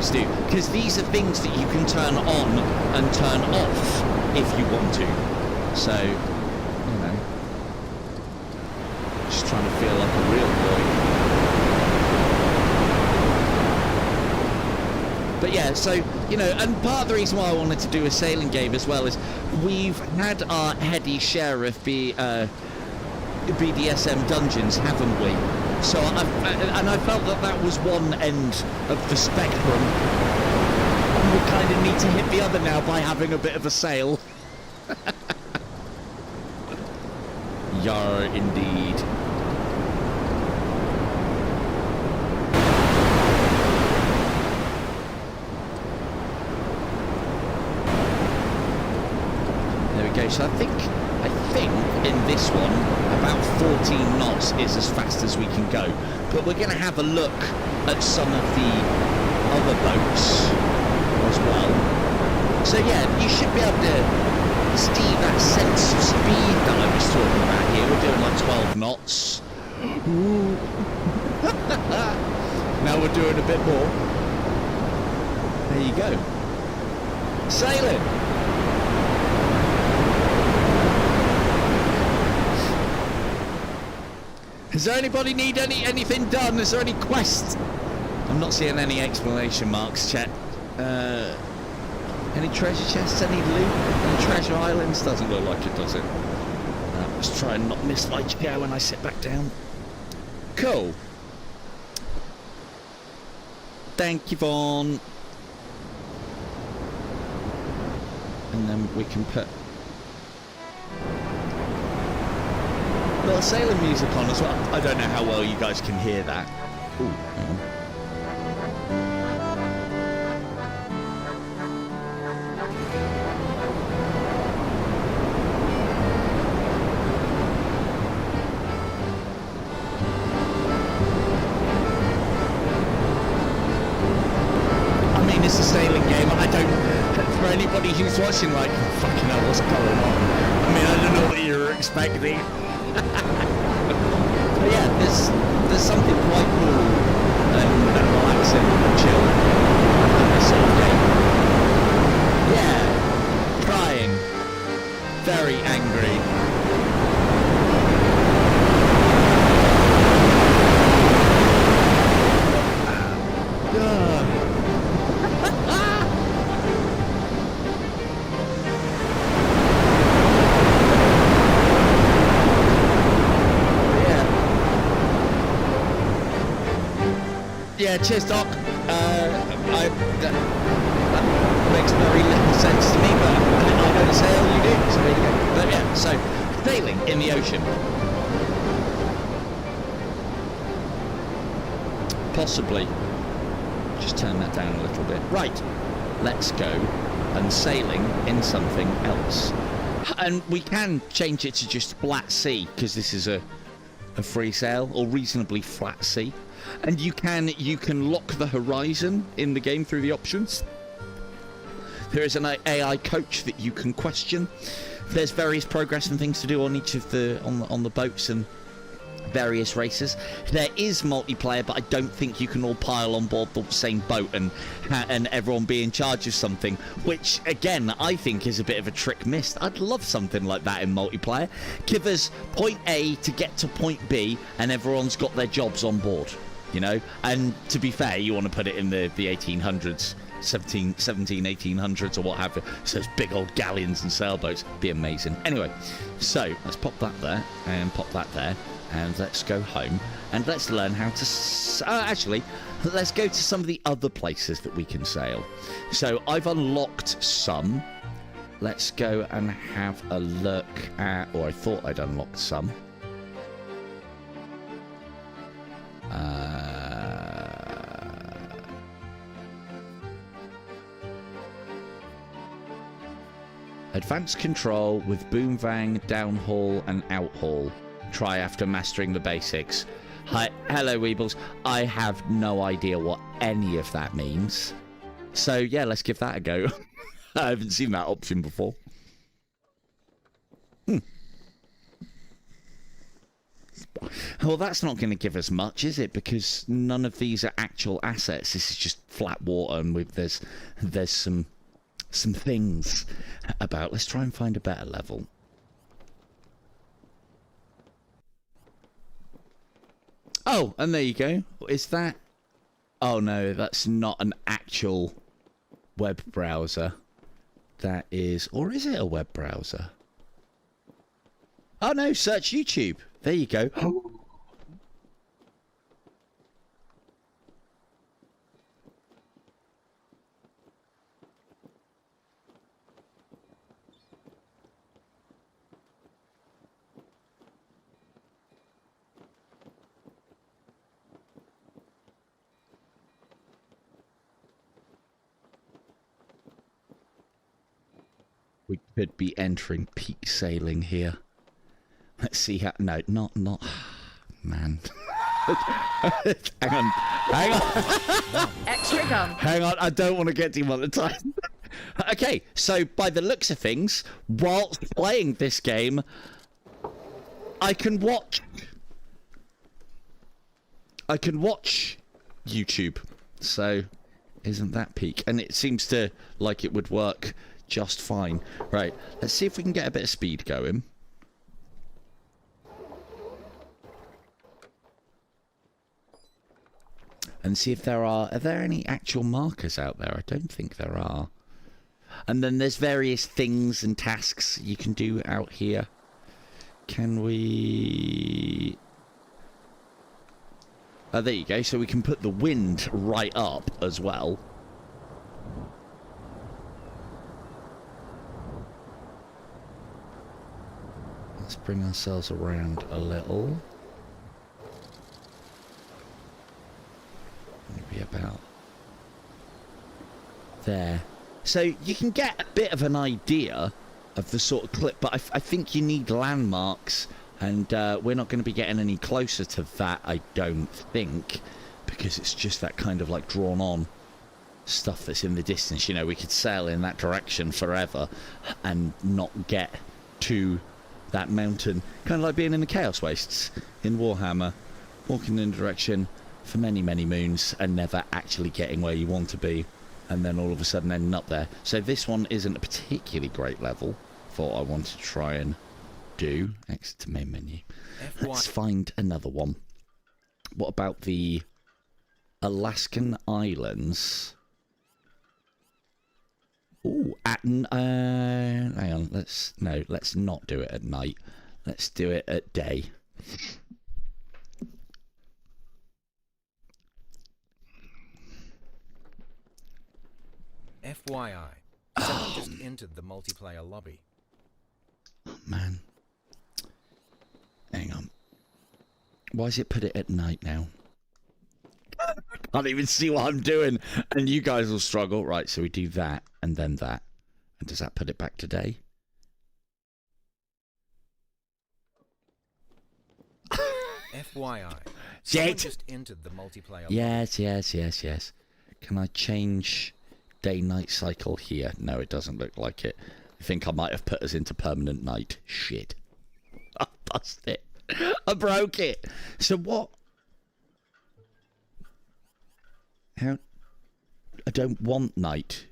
these do, because these are things that you can turn on and turn off if you want to. So, you know, just trying to feel like a real boy. But yeah, so, you know, and part of the reason why I wanted to do a sailing game as well is we've had our heady share of BDSM dungeons, haven't we? So I felt that that was one end of the spectrum. And we kind of need to hit the other now by having a bit of a sail. Yar, indeed. There we go. So I think in this one, about 14 knots is as fast as we can go. But we're going to have a look at some of the other boats as well. So yeah, you should be able to see that sense of speed that I was talking about here. We're doing like 12 knots. Now we're doing a bit more. There you go. Sailing. Does anybody need anything done? Is there any quests? I'm not seeing any exclamation marks, chat. Any treasure chests? Any loot? Any treasure islands? Doesn't look like it, does it? Let's try and not miss my chair when I sit back down. Cool. Thank you, Vaughn. And then we can put little sailing music on as well. I don't know how well you guys can hear that. Ooh, hang on. I mean, it's a sailing game. I don't... For anybody who's watching, like, fucking hell, what's going on? I mean, I don't know what you're expecting. But yeah, there's something quite cool and relaxing and chill in this sort of game. Yeah, crying, very angry. Yeah, cheers, Doc. That makes very little sense to me, but I don't sail, you do, so there you go. But yeah, so, sailing in the ocean. Possibly. Just turn that down a little bit. Right, let's go and sailing in something else. And we can change it to just flat sea, because this is a free sail, or reasonably flat sea. And you can lock the horizon in the game through the options. There is an AI coach that you can question. There's various progress and things to do on each of the on the boats and various races. There is multiplayer, but I don't think you can all pile on board the same boat and everyone be in charge of something, which again I think is a bit of a trick missed. I'd love something like that in multiplayer. Give us point A to get to point B and everyone's got their jobs on board, you know. And to be fair, you want to put it in the 1800s, 1800s or what have you, so it's big old galleons and sailboats. Be amazing. Anyway, so let's pop that there and pop that there. And let's go home and let's learn how to... actually, let's go to some of the other places that we can sail. So I've unlocked some. Let's go and have a look at... Or I thought I'd unlocked some. Advanced control with boom vang, downhaul and outhaul. Try after mastering the basics. Hi, hello Weebles. I have no idea what any of that means. So yeah, let's give that a go. I haven't seen that option before. Well, that's not going to give us much, is it? Because none of these are actual assets. This is just flat water, and there's some things about. Let's try and find a better level. Oh, and there you go. Is that... Oh, no, that's not an actual web browser. That is... Or is it a web browser? Oh, no, search YouTube. There you go. We could be entering peak sailing here. Let's see how... No, not... Man. Hang on. Extra gum. Hang on, I don't want to get demonetized. Okay, so by the looks of things, whilst playing this game, I can watch YouTube. So, isn't that peak? And it seems to like it would work just fine. Right, let's see if we can get a bit of speed going. And see if are there any actual markers out there? I don't think there are. And then there's various things and tasks you can do out here. Can we... Oh, there you go. So we can put the wind right up as well. Let's bring ourselves around a little. Maybe about there. So you can get a bit of an idea of the sort of clip, but I think you need landmarks, and we're not going to be getting any closer to that, I don't think, because it's just that kind of like drawn on stuff that's in the distance. You know, we could sail in that direction forever and not get to that mountain. Kind of like being in the Chaos Wastes in Warhammer, walking in the direction for many, many moons and never actually getting where you want to be, and then all of a sudden ending up there. So this one isn't a particularly great level. Thought I wanted to try and do. Exit to main menu. Let's find another one. What about the Alaskan Islands? Ooh, hang on. Let's not do it at night. Let's do it at day. FYI, someone just entered the multiplayer lobby. Oh, man. Hang on. Why does it put it at night now? I can't even see what I'm doing, and you guys will struggle. Right, so we do that, and then that. And does that put it back to day? FYI, someone just entered the multiplayer lobby. Yes. Can I change day-night cycle here? No, it doesn't look like it. I think I might have put us into permanent night. Shit. I bust it. I broke it. So what? How? I don't want night.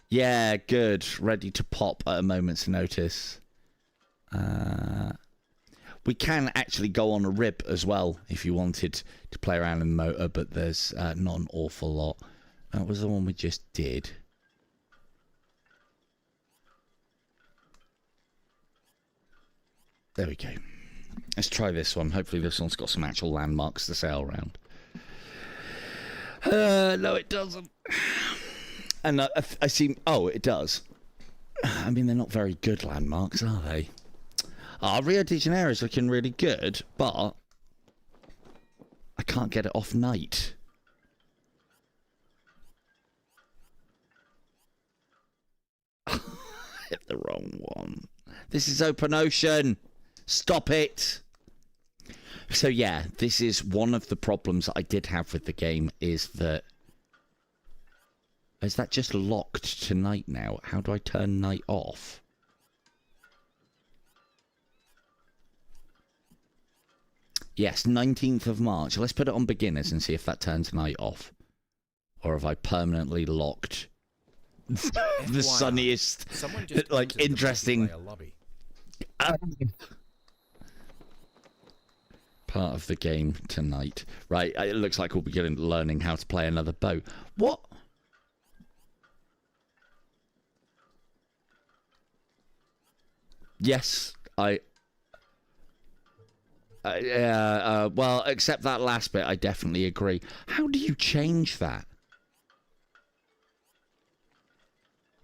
Yeah, good. Ready to pop at a moment's notice. We can actually go on a rib as well if you wanted to play around in the motor, but there's not an awful lot. That was the one we just did. There we go. Let's try this one. Hopefully this one's got some actual landmarks to sail around. No, it doesn't. And I see... Oh, it does. I mean, they're not very good landmarks, are they? Rio de Janeiro's looking really good, but I can't get it off night. Hit the wrong one. This is open ocean. Stop it. So yeah, this is one of the problems that I did have with the game, is that... Is that just locked to night now? How do I turn night off? Yes, 19th of March. Let's put it on beginners and see if that turns night off. Or have I permanently locked the sunniest, like, interesting part of the game tonight. Right, it looks like we'll be learning how to play another boat. What? Yes, well, except that last bit, I definitely agree. How do you change that?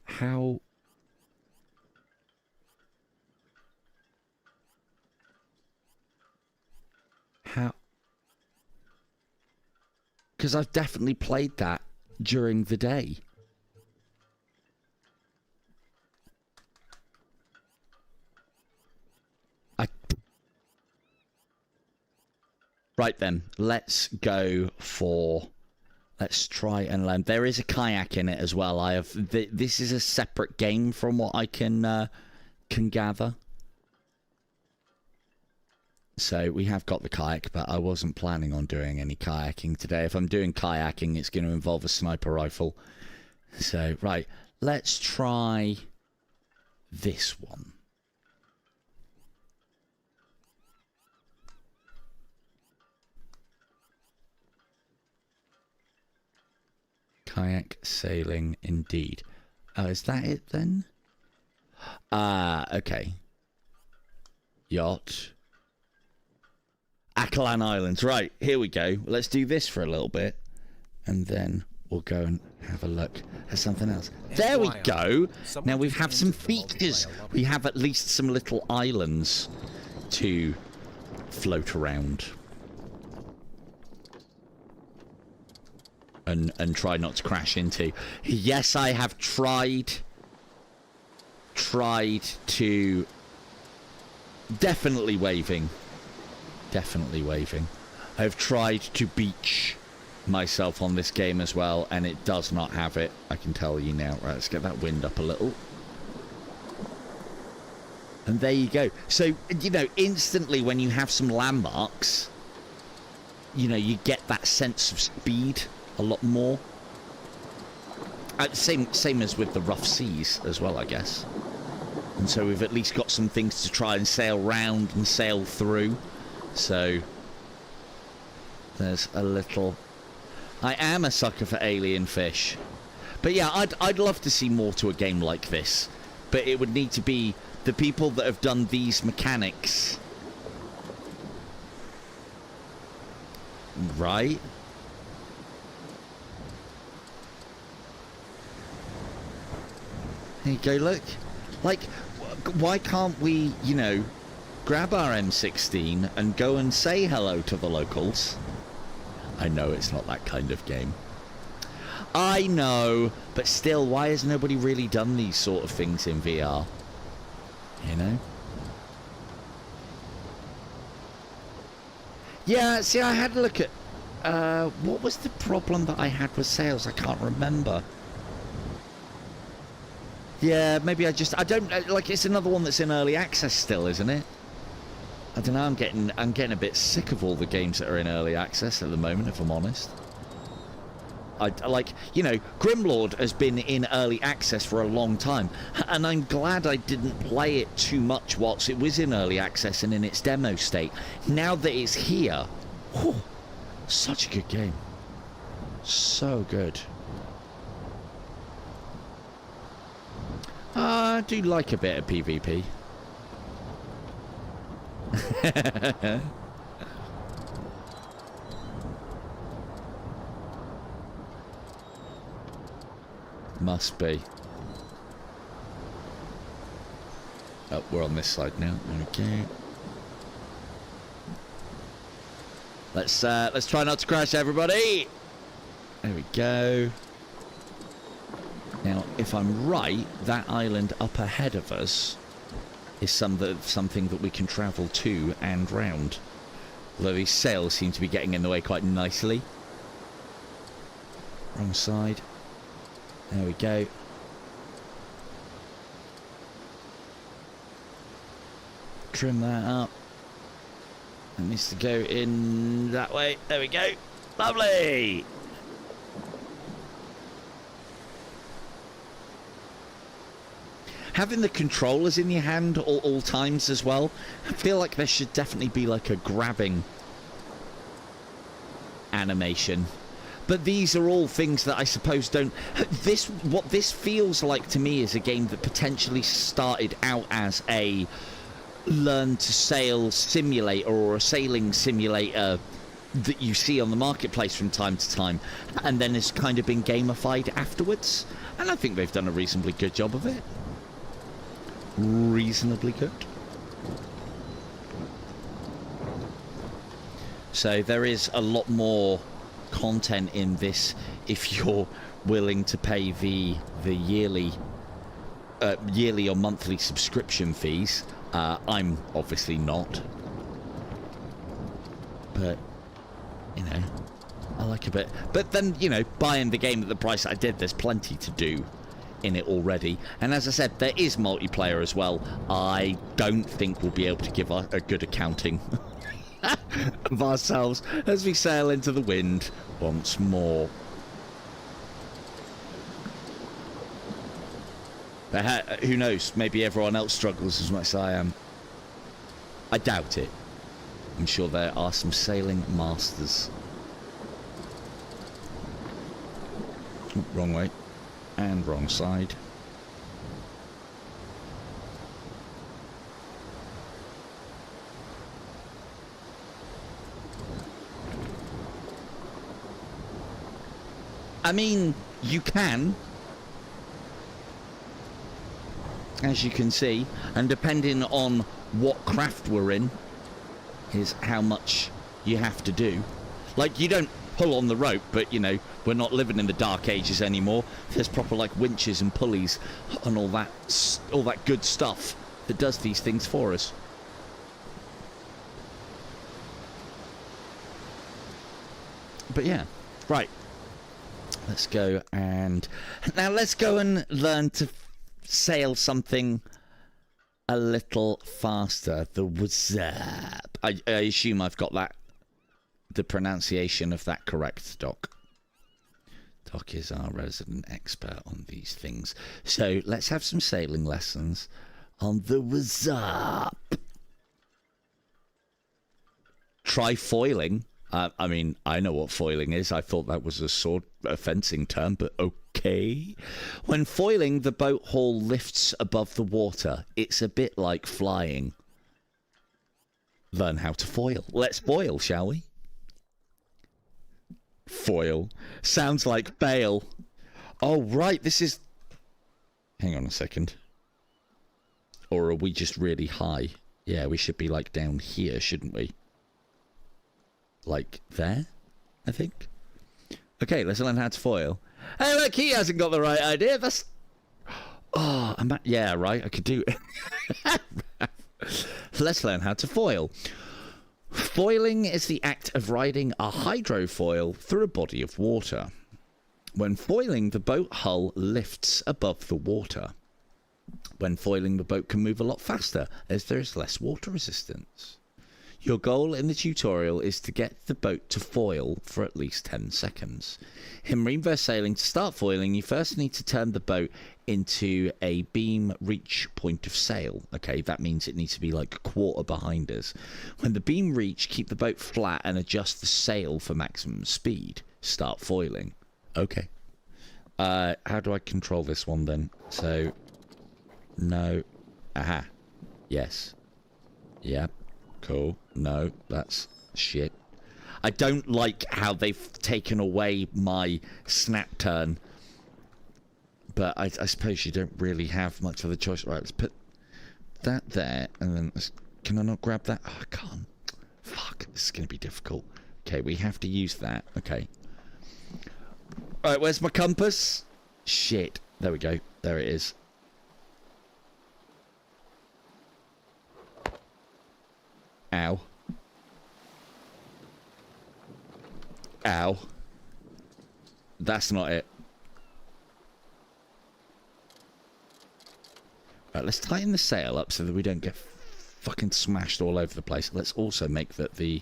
How? Because I've definitely played that during the day. Right then, let's go for... Let's try and learn. There is a kayak in it as well. This is a separate game from what I can gather. So we have got the kayak, but I wasn't planning on doing any kayaking today. If I'm doing kayaking, it's going to involve a sniper rifle. So, right, let's try this one. Kayak sailing, indeed. Oh, is that it then? Okay. Yacht. Akalana Islands. Right, here we go. Let's do this for a little bit. And then we'll go and have a look at something else. There we go. Now we have some features. We have at least some little islands to float around. And try not to crash into. Yes, I have tried to... Definitely waving. I've tried to beach myself on this game as well, and it does not have it. I can tell you now. Right, let's get that wind up a little. And there you go. So, you know, instantly when you have some landmarks, you know, you get that sense of speed a lot more. Same as with the rough seas as well, I guess. And so we've at least got some things to try and sail round and sail through. So there's a little... I am a sucker for alien fish. But yeah, I'd love to see more to a game like this. But it would need to be the people that have done these mechanics. Right? There you go, look. Like, why can't we, you know, grab our M16 and go and say hello to the locals? I know it's not that kind of game. I know, but still, why has nobody really done these sort of things in VR? You know? Yeah, see, I had a look at... what was the problem that I had with sales? I can't remember. Yeah, maybe I don't like. It's another one that's in early access still, isn't it? I don't know. I'm getting a bit sick of all the games that are in early access at the moment, if I'm honest. I like, you know, Grimlord has been in early access for a long time, and I'm glad I didn't play it too much whilst it was in early access and in its demo state. Now that it's here, whew, such a good game, so good. I do like a bit of PvP. Must be. Oh, we're on this side now. Okay. Let's try not to crash, everybody. There we go. Now, if I'm right, that island up ahead of us is something that we can travel to and round. Although these sails seem to be getting in the way quite nicely. Wrong side. There we go. Trim that up. It needs to go in that way. There we go. Lovely. Having the controllers in your hand at all times as well, I feel like there should definitely be like a grabbing animation. But these are all things that I suppose don't... What this feels like to me is a game that potentially started out as a learn to sail simulator or a sailing simulator that you see on the marketplace from time to time, and then has kind of been gamified afterwards. And I think they've done a reasonably good job of it. Reasonably good. So there is a lot more content in this if you're willing to pay the yearly or monthly subscription fees. I'm obviously not, but you know, I like a bit. But then, you know, buying the game at the price I did, there's plenty to do in it already. And as I said, there is multiplayer as well. I don't think we'll be able to give a good accounting of ourselves as we sail into the wind once more. But who knows? Maybe everyone else struggles as much as I am. I doubt it. I'm sure there are some sailing masters. Ooh, wrong way. And wrong side. I mean, you can, as you can see, and depending on what craft we're in is how much you have to do. Like, you don't pull on the rope, but you know, we're not living in the dark ages anymore. There's proper like winches and pulleys and all that good stuff that does these things for us. But yeah, right. Let's go and learn to sail something a little faster. The Waszp. I assume I've got the pronunciation of that correct, Doc. Doc is our resident expert on these things. So let's have some sailing lessons on the Waszp. Try foiling. I mean, I know what foiling is. I thought that was a fencing term, but okay. When foiling, the boat hull lifts above the water. It's a bit like flying. Learn how to foil. Let's foil, shall we? Foil. Sounds like bail. Oh, right, this is... Hang on a second. Or are we just really high? Yeah, we should be, like, down here, shouldn't we? Like there, I think. Okay, let's learn how to foil. Hey, look, he hasn't got the right idea. That's... Oh, yeah, right, I could do it. Let's learn how to foil. Foiling is the act of riding a hydrofoil through a body of water. When foiling, the boat hull lifts above the water. When foiling, the boat can move a lot faster as there is less water resistance. Your goal in the tutorial is to get the boat to foil for at least 10 seconds. In MarineVerse Sailing, to start foiling, you first need to turn the boat into a beam reach point of sail. Okay, that means it needs to be like a quarter behind us. When the beam reach, keep the boat flat and adjust the sail for maximum speed. Start foiling. Okay. How do I control this one then? So, no. Aha. Yes. Yep. Cool. No, that's shit. I don't like how they've taken away my snap turn. But I suppose you don't really have much of a choice. Right, let's put that there. And then, can I not grab that? Oh, I can't. Fuck, this is going to be difficult. Okay, we have to use that. Okay. Alright, where's my compass? Shit. There we go. There it is. Ow. Ow. That's not it. Right, let's tighten the sail up so that we don't get fucking smashed all over the place. Let's also make that the...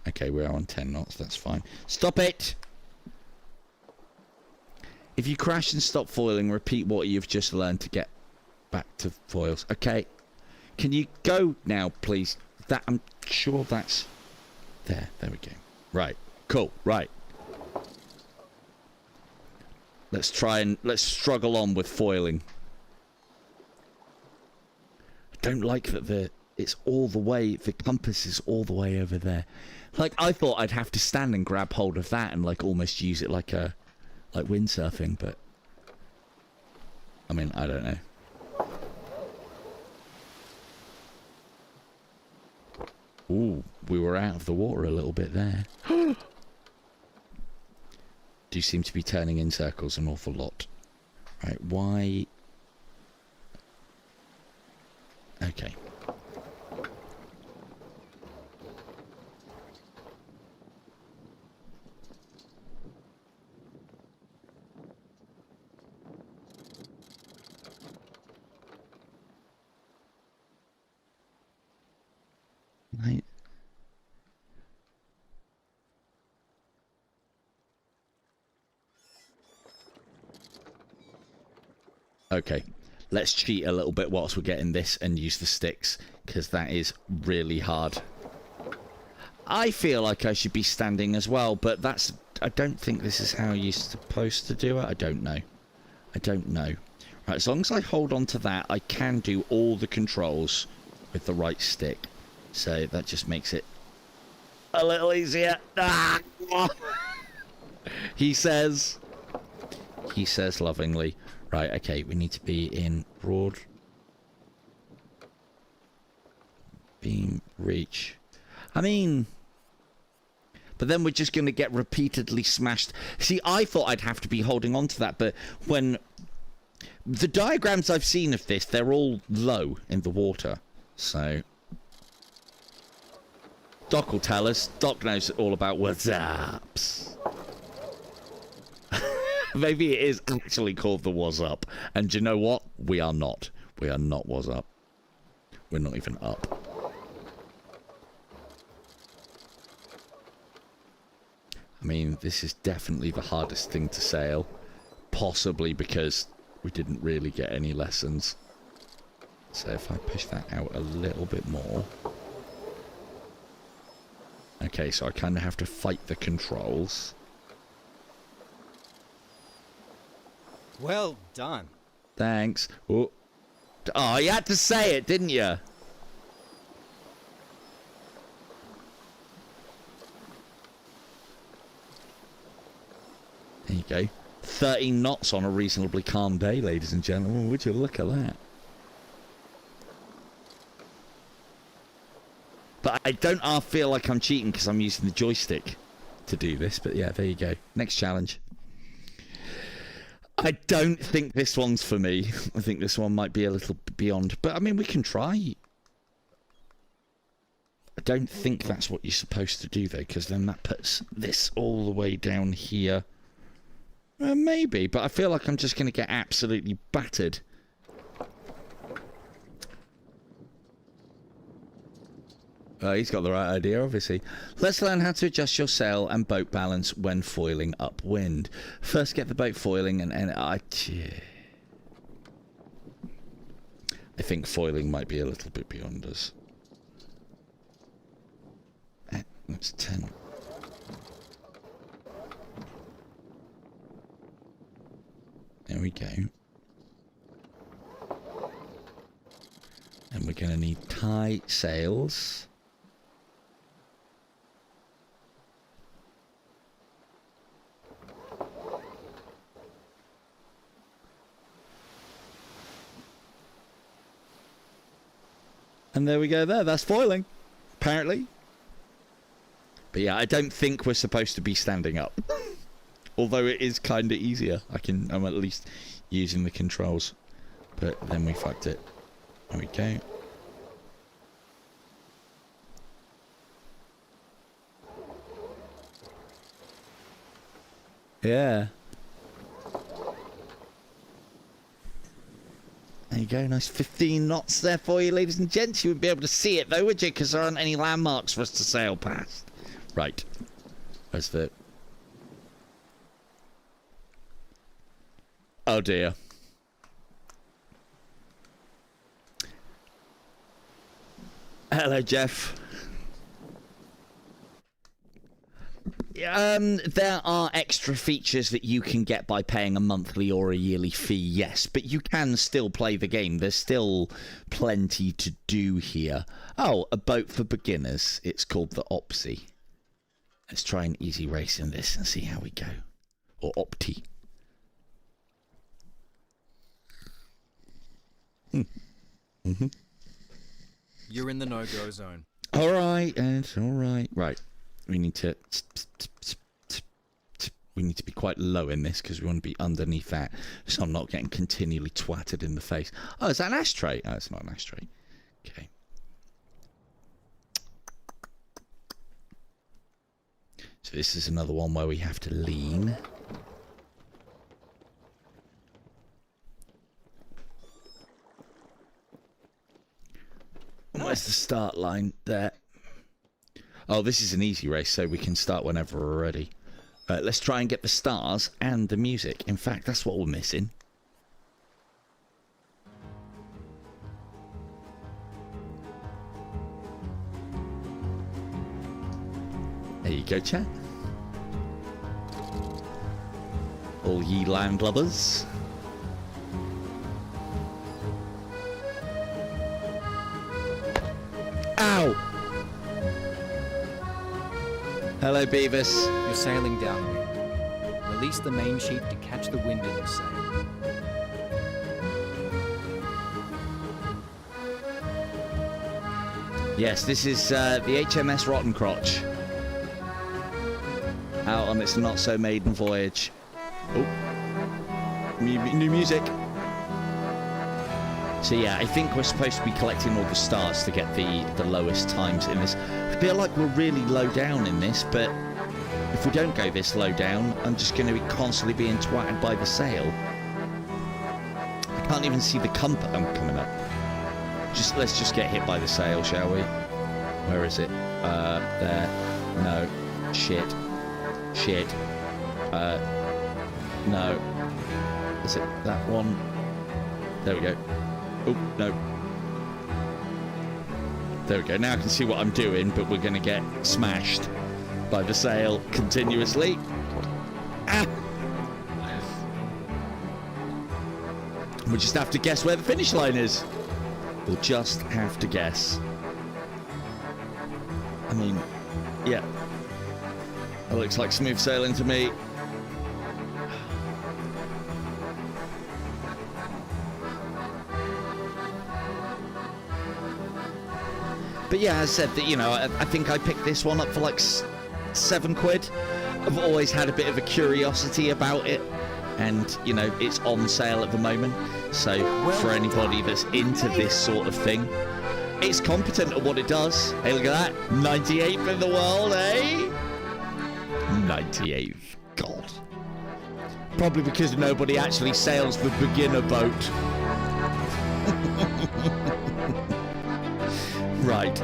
Okay, we are on 10 knots. That's fine. Stop it! If you crash and stop foiling, repeat what you've just learned to get back to foils. Okay. Can you go now, please? That I'm sure that's... There we go. Right. Cool. Right. Let's struggle on with foiling. I don't like that it's all the way, the compass is all the way over there. Like, I thought I'd have to stand and grab hold of that and, like, almost use it like windsurfing, but... I mean, I don't know. Ooh, we were out of the water a little bit there. Do seem to be turning in circles an awful lot. Right, why... Okay. Right. Okay, let's cheat a little bit whilst we're getting this and use the sticks, because that is really hard. I feel like I should be standing as well, but that's... I don't think this is how you're supposed to do it. I don't know. I don't know. Right, as long as I hold on to that, I can do all the controls with the right stick. So that just makes it a little easier. Ah! He says lovingly. Right, okay, we need to be in broad beam reach. I mean, but then we're just going to get repeatedly smashed. See, I thought I'd have to be holding on to that, but when the diagrams I've seen of this, they're all low in the water. So Doc will tell us. Doc knows all about Waszps. Maybe it is actually called the Waszp. And do you know what? We are not. We are not Waszp. We're not even up. I mean, this is definitely the hardest thing to sail. Possibly because we didn't really get any lessons. So if I push that out a little bit more... Okay, so I kind of have to fight the controls. Well done. Thanks. Oh, you had to say it, didn't you? There you go. 13 knots on a reasonably calm day, ladies and gentlemen. Would you look at that? But I don't feel like I'm cheating because I'm using the joystick to do this. But yeah, there you go. Next challenge. I don't think this one's for me. I think this one might be a little beyond. But I mean, we can try. I don't think that's what you're supposed to do, though, because then that puts this all the way down here. Maybe, but I feel like I'm just going to get absolutely battered. He's got the right idea, obviously. Let's learn how to adjust your sail and boat balance when foiling upwind. First, get the boat foiling, and I think foiling might be a little bit beyond us. That's 10. There we go. And we're going to need tight sails. And there we go there. That's foiling, apparently. But yeah, I don't think we're supposed to be standing up. Although it is kind of easier. I'm at least using the controls. But then we fucked it. There we go. Yeah. There you go, nice 15 knots there for you, ladies and gents. You wouldn't be able to see it though, would you? Because there aren't any landmarks for us to sail past. Right. Where's the... Oh dear. Hello, Jeff. There are extra features that you can get by paying a monthly or a yearly fee, yes, but you can still play the game. There's still plenty to do here. Oh, a boat for beginners. It's called the Opti. Let's try an easy race in this and see how we go. Or Opti. You're in the no-go zone. All right, Ed. All right. Right. We need to be quite low in this because we want to be underneath that, so I'm not getting continually twatted in the face. Oh, is that an ashtray? Oh, it's not an ashtray. Okay. So this is another one where we have to lean. Where's the start line? There. Oh, this is an easy race, so we can start whenever we're ready. Let's try and get the stars and the music. In fact, that's what we're missing. There you go, chat. All ye landlubbers. Ow! Hello, Beavis. You're sailing downwind. Release the main sheet to catch the wind in your sail. Yes, this is the HMS Rotten Crotch. Out on its not-so-maiden voyage. Oh. New music. So yeah, I think we're supposed to be collecting all the stars to get the lowest times in this. I feel like we're really low down in this, but if we don't go this low down, I'm just going to be constantly being twatted by the sail. I can't even see the compass. I'm coming up. Let's just get hit by the sail, shall we? Where is it? There. No. Shit. Shit. No. Is it that one? There we go. Oh, no. There we go. Now I can see what I'm doing, but we're going to get smashed by the sail continuously. Ah! We'll just have to guess where the finish line is. We'll just have to guess. I mean, yeah. That looks like smooth sailing to me. But yeah, as I said, that, you know, I think I picked this one up for like £7. I've always had a bit of a curiosity about it, and you know, it's on sale at the moment. So for anybody that's into this sort of thing, it's competent at what it does. Hey, look at that, 98th in the world, eh? 98th, God. Probably because nobody actually sails the beginner boat. Right.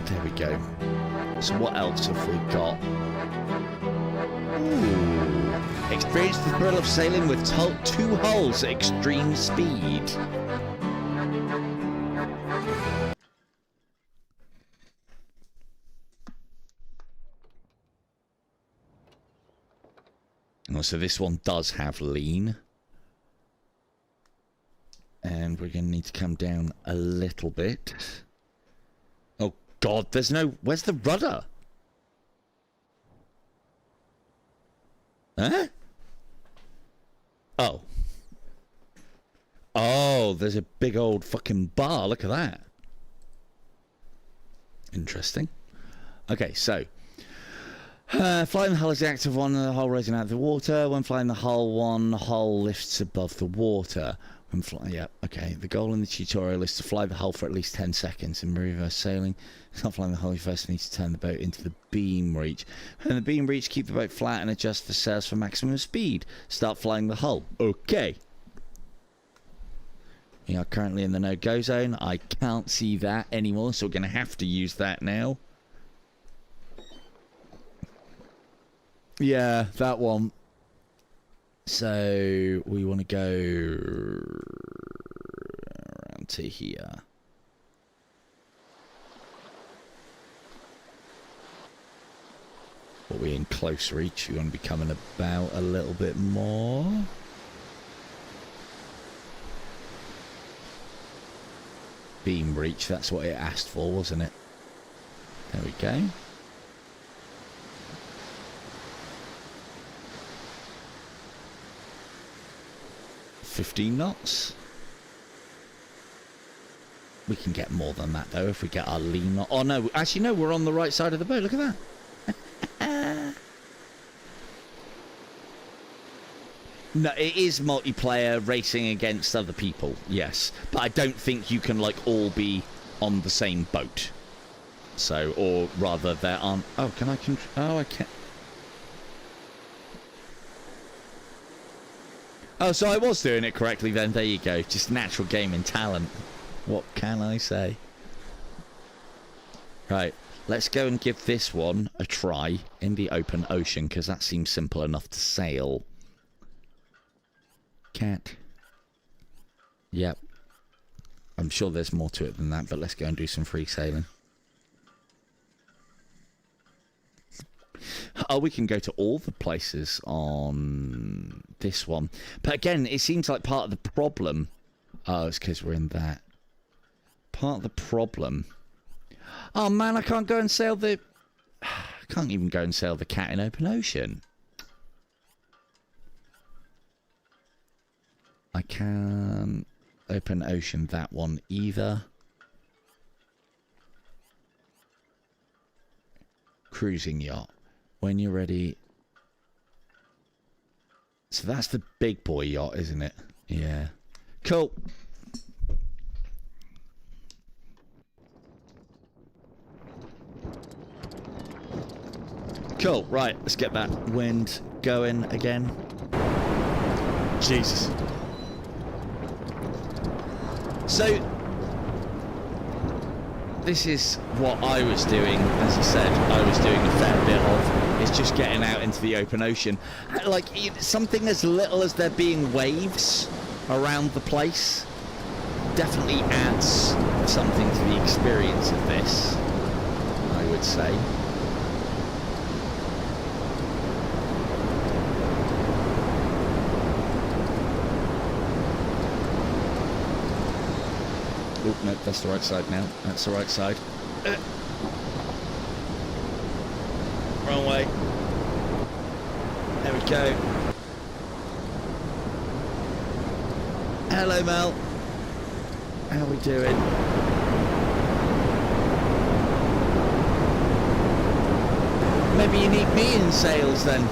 There we go. So what else have we got? Ooh. Experience the thrill of sailing with 2 hulls at extreme speed. Oh, so this one does have lean. And we're going to need to come down a little bit. Oh, God, there's no... Where's the rudder? Huh? Oh. Oh, there's a big old fucking bar. Look at that. Interesting. Okay, so... flying the hull is the active one, the hull rising out of the water. When flying the hull, one hull lifts above the water. Yeah, okay. The goal in the tutorial is to fly the hull for at least 10 seconds. In MarineVerse Sailing, it's not flying the hull, you first need to turn the boat into the beam reach. And the beam reach, keep the boat flat and adjust the sails for maximum speed. Start flying the hull. Okay. We are currently in the no-go zone. I can't see that anymore, so we're going to have to use that now. Yeah, that one. So we want to go around to here. Are we in close reach? We want to be coming about a little bit more. Beam reach, that's what it asked for, wasn't it? There we go. 15 knots. We can get more than that though if we get our lean knot. Oh no, actually no, we're on the right side of the boat. Look at that. No, it is multiplayer racing against other people, yes. But I don't think you can like all be on the same boat. So, or rather there aren't... Oh, can I... Oh, I can't... Oh, so I was doing it correctly then. There you go. Just natural gaming talent. What can I say? Right. Let's go and give this one a try in the open ocean, because that seems simple enough to sail. Cat. Yep. I'm sure there's more to it than that, but let's go and do some free sailing. Oh, we can go to all the places on this one. But again, it seems like part of the problem... Oh, it's because we're in that. Part of the problem... Oh, man, I can't go and sail the... I can't even go and sail the Cat in open ocean. I can't open ocean that one either. Cruising yacht. When you're ready. So that's the big boy yacht, isn't it? Yeah. Cool. Cool. Right, let's get that wind going again. Jesus. So, this is what I was doing, as I said, I was doing a fair bit of, is just getting out into the open ocean. Like, something as little as there being waves around the place definitely adds something to the experience of this, I would say. Oh, no, that's the right side now. That's the right side. Wrong way. There we go. Hello, Mel. How we doing? Maybe you need me in sales then.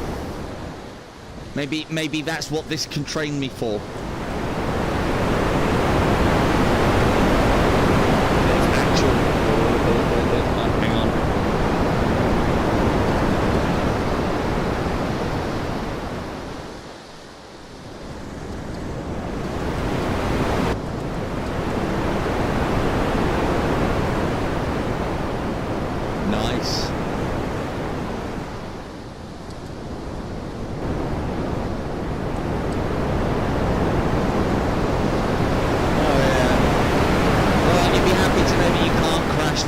Maybe that's what this can train me for. Hang on. Nice.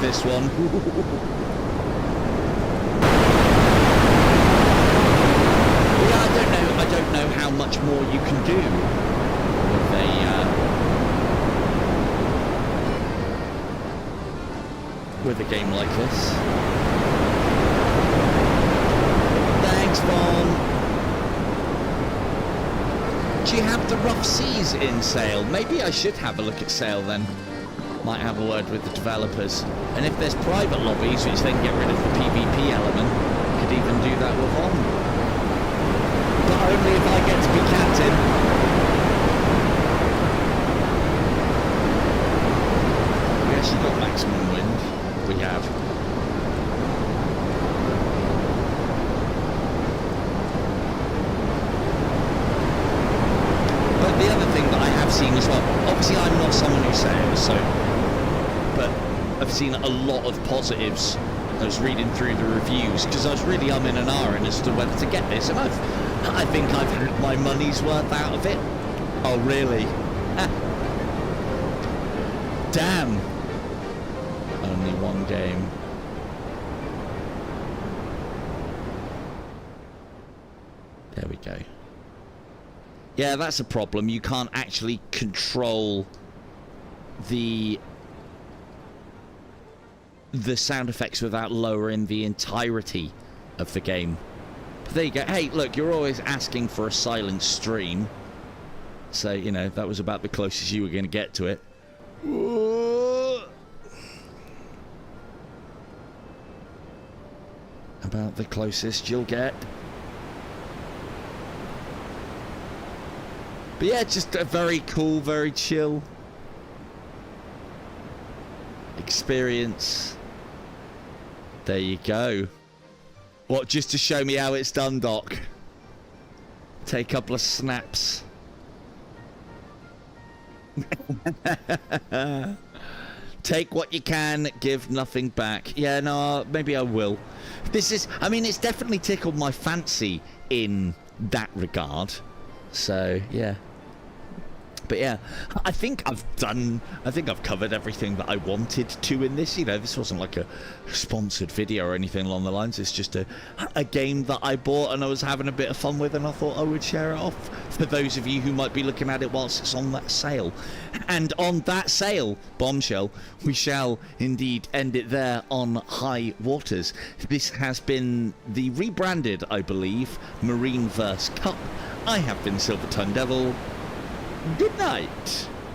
This one. Yeah, I don't know how much more you can do with a game like this. Thanks, Vaughn. Do you have the rough seas in Sail? Maybe I should have a look at Sail then. Might have a word with the developers. And if there's private lobbies which they can get rid of the PvP element, could even do that with on. But only if I get to be captain. actually got maximum wind. We have. But the other thing that I have seen as well, obviously I'm not someone who sails, so, but I've seen a lot of positives. I was reading through the reviews because I was really umming and ahhing as to whether to get this, and I think I've had my money's worth out of it. Oh, really? Damn. Only one game. There we go. Yeah, that's a problem. You can't actually control the sound effects without lowering the entirety of the game. But there you go. Hey, look, you're always asking for a silent stream. So, you know, that was about the closest you were going to get to it. About the closest you'll get. But yeah, just a very cool, very chill experience. There you go. What, just to show me how it's done, Doc? Take a couple of snaps. Take what you can, give nothing back. Yeah, no, maybe I will. This is, I mean, it's definitely tickled my fancy in that regard. So, yeah. But yeah, I think I've covered everything that I wanted to in this. You know, this wasn't like a sponsored video or anything along the lines. It's just a game that I bought and I was having a bit of fun with, and I thought I would share it off for those of you who might be looking at it whilst it's on that sale. And on that sale, bombshell, we shall indeed end it there on high waters. This has been the rebranded, I believe, MarineVerse Cup. I have been Silver Tongue Devil. Good night.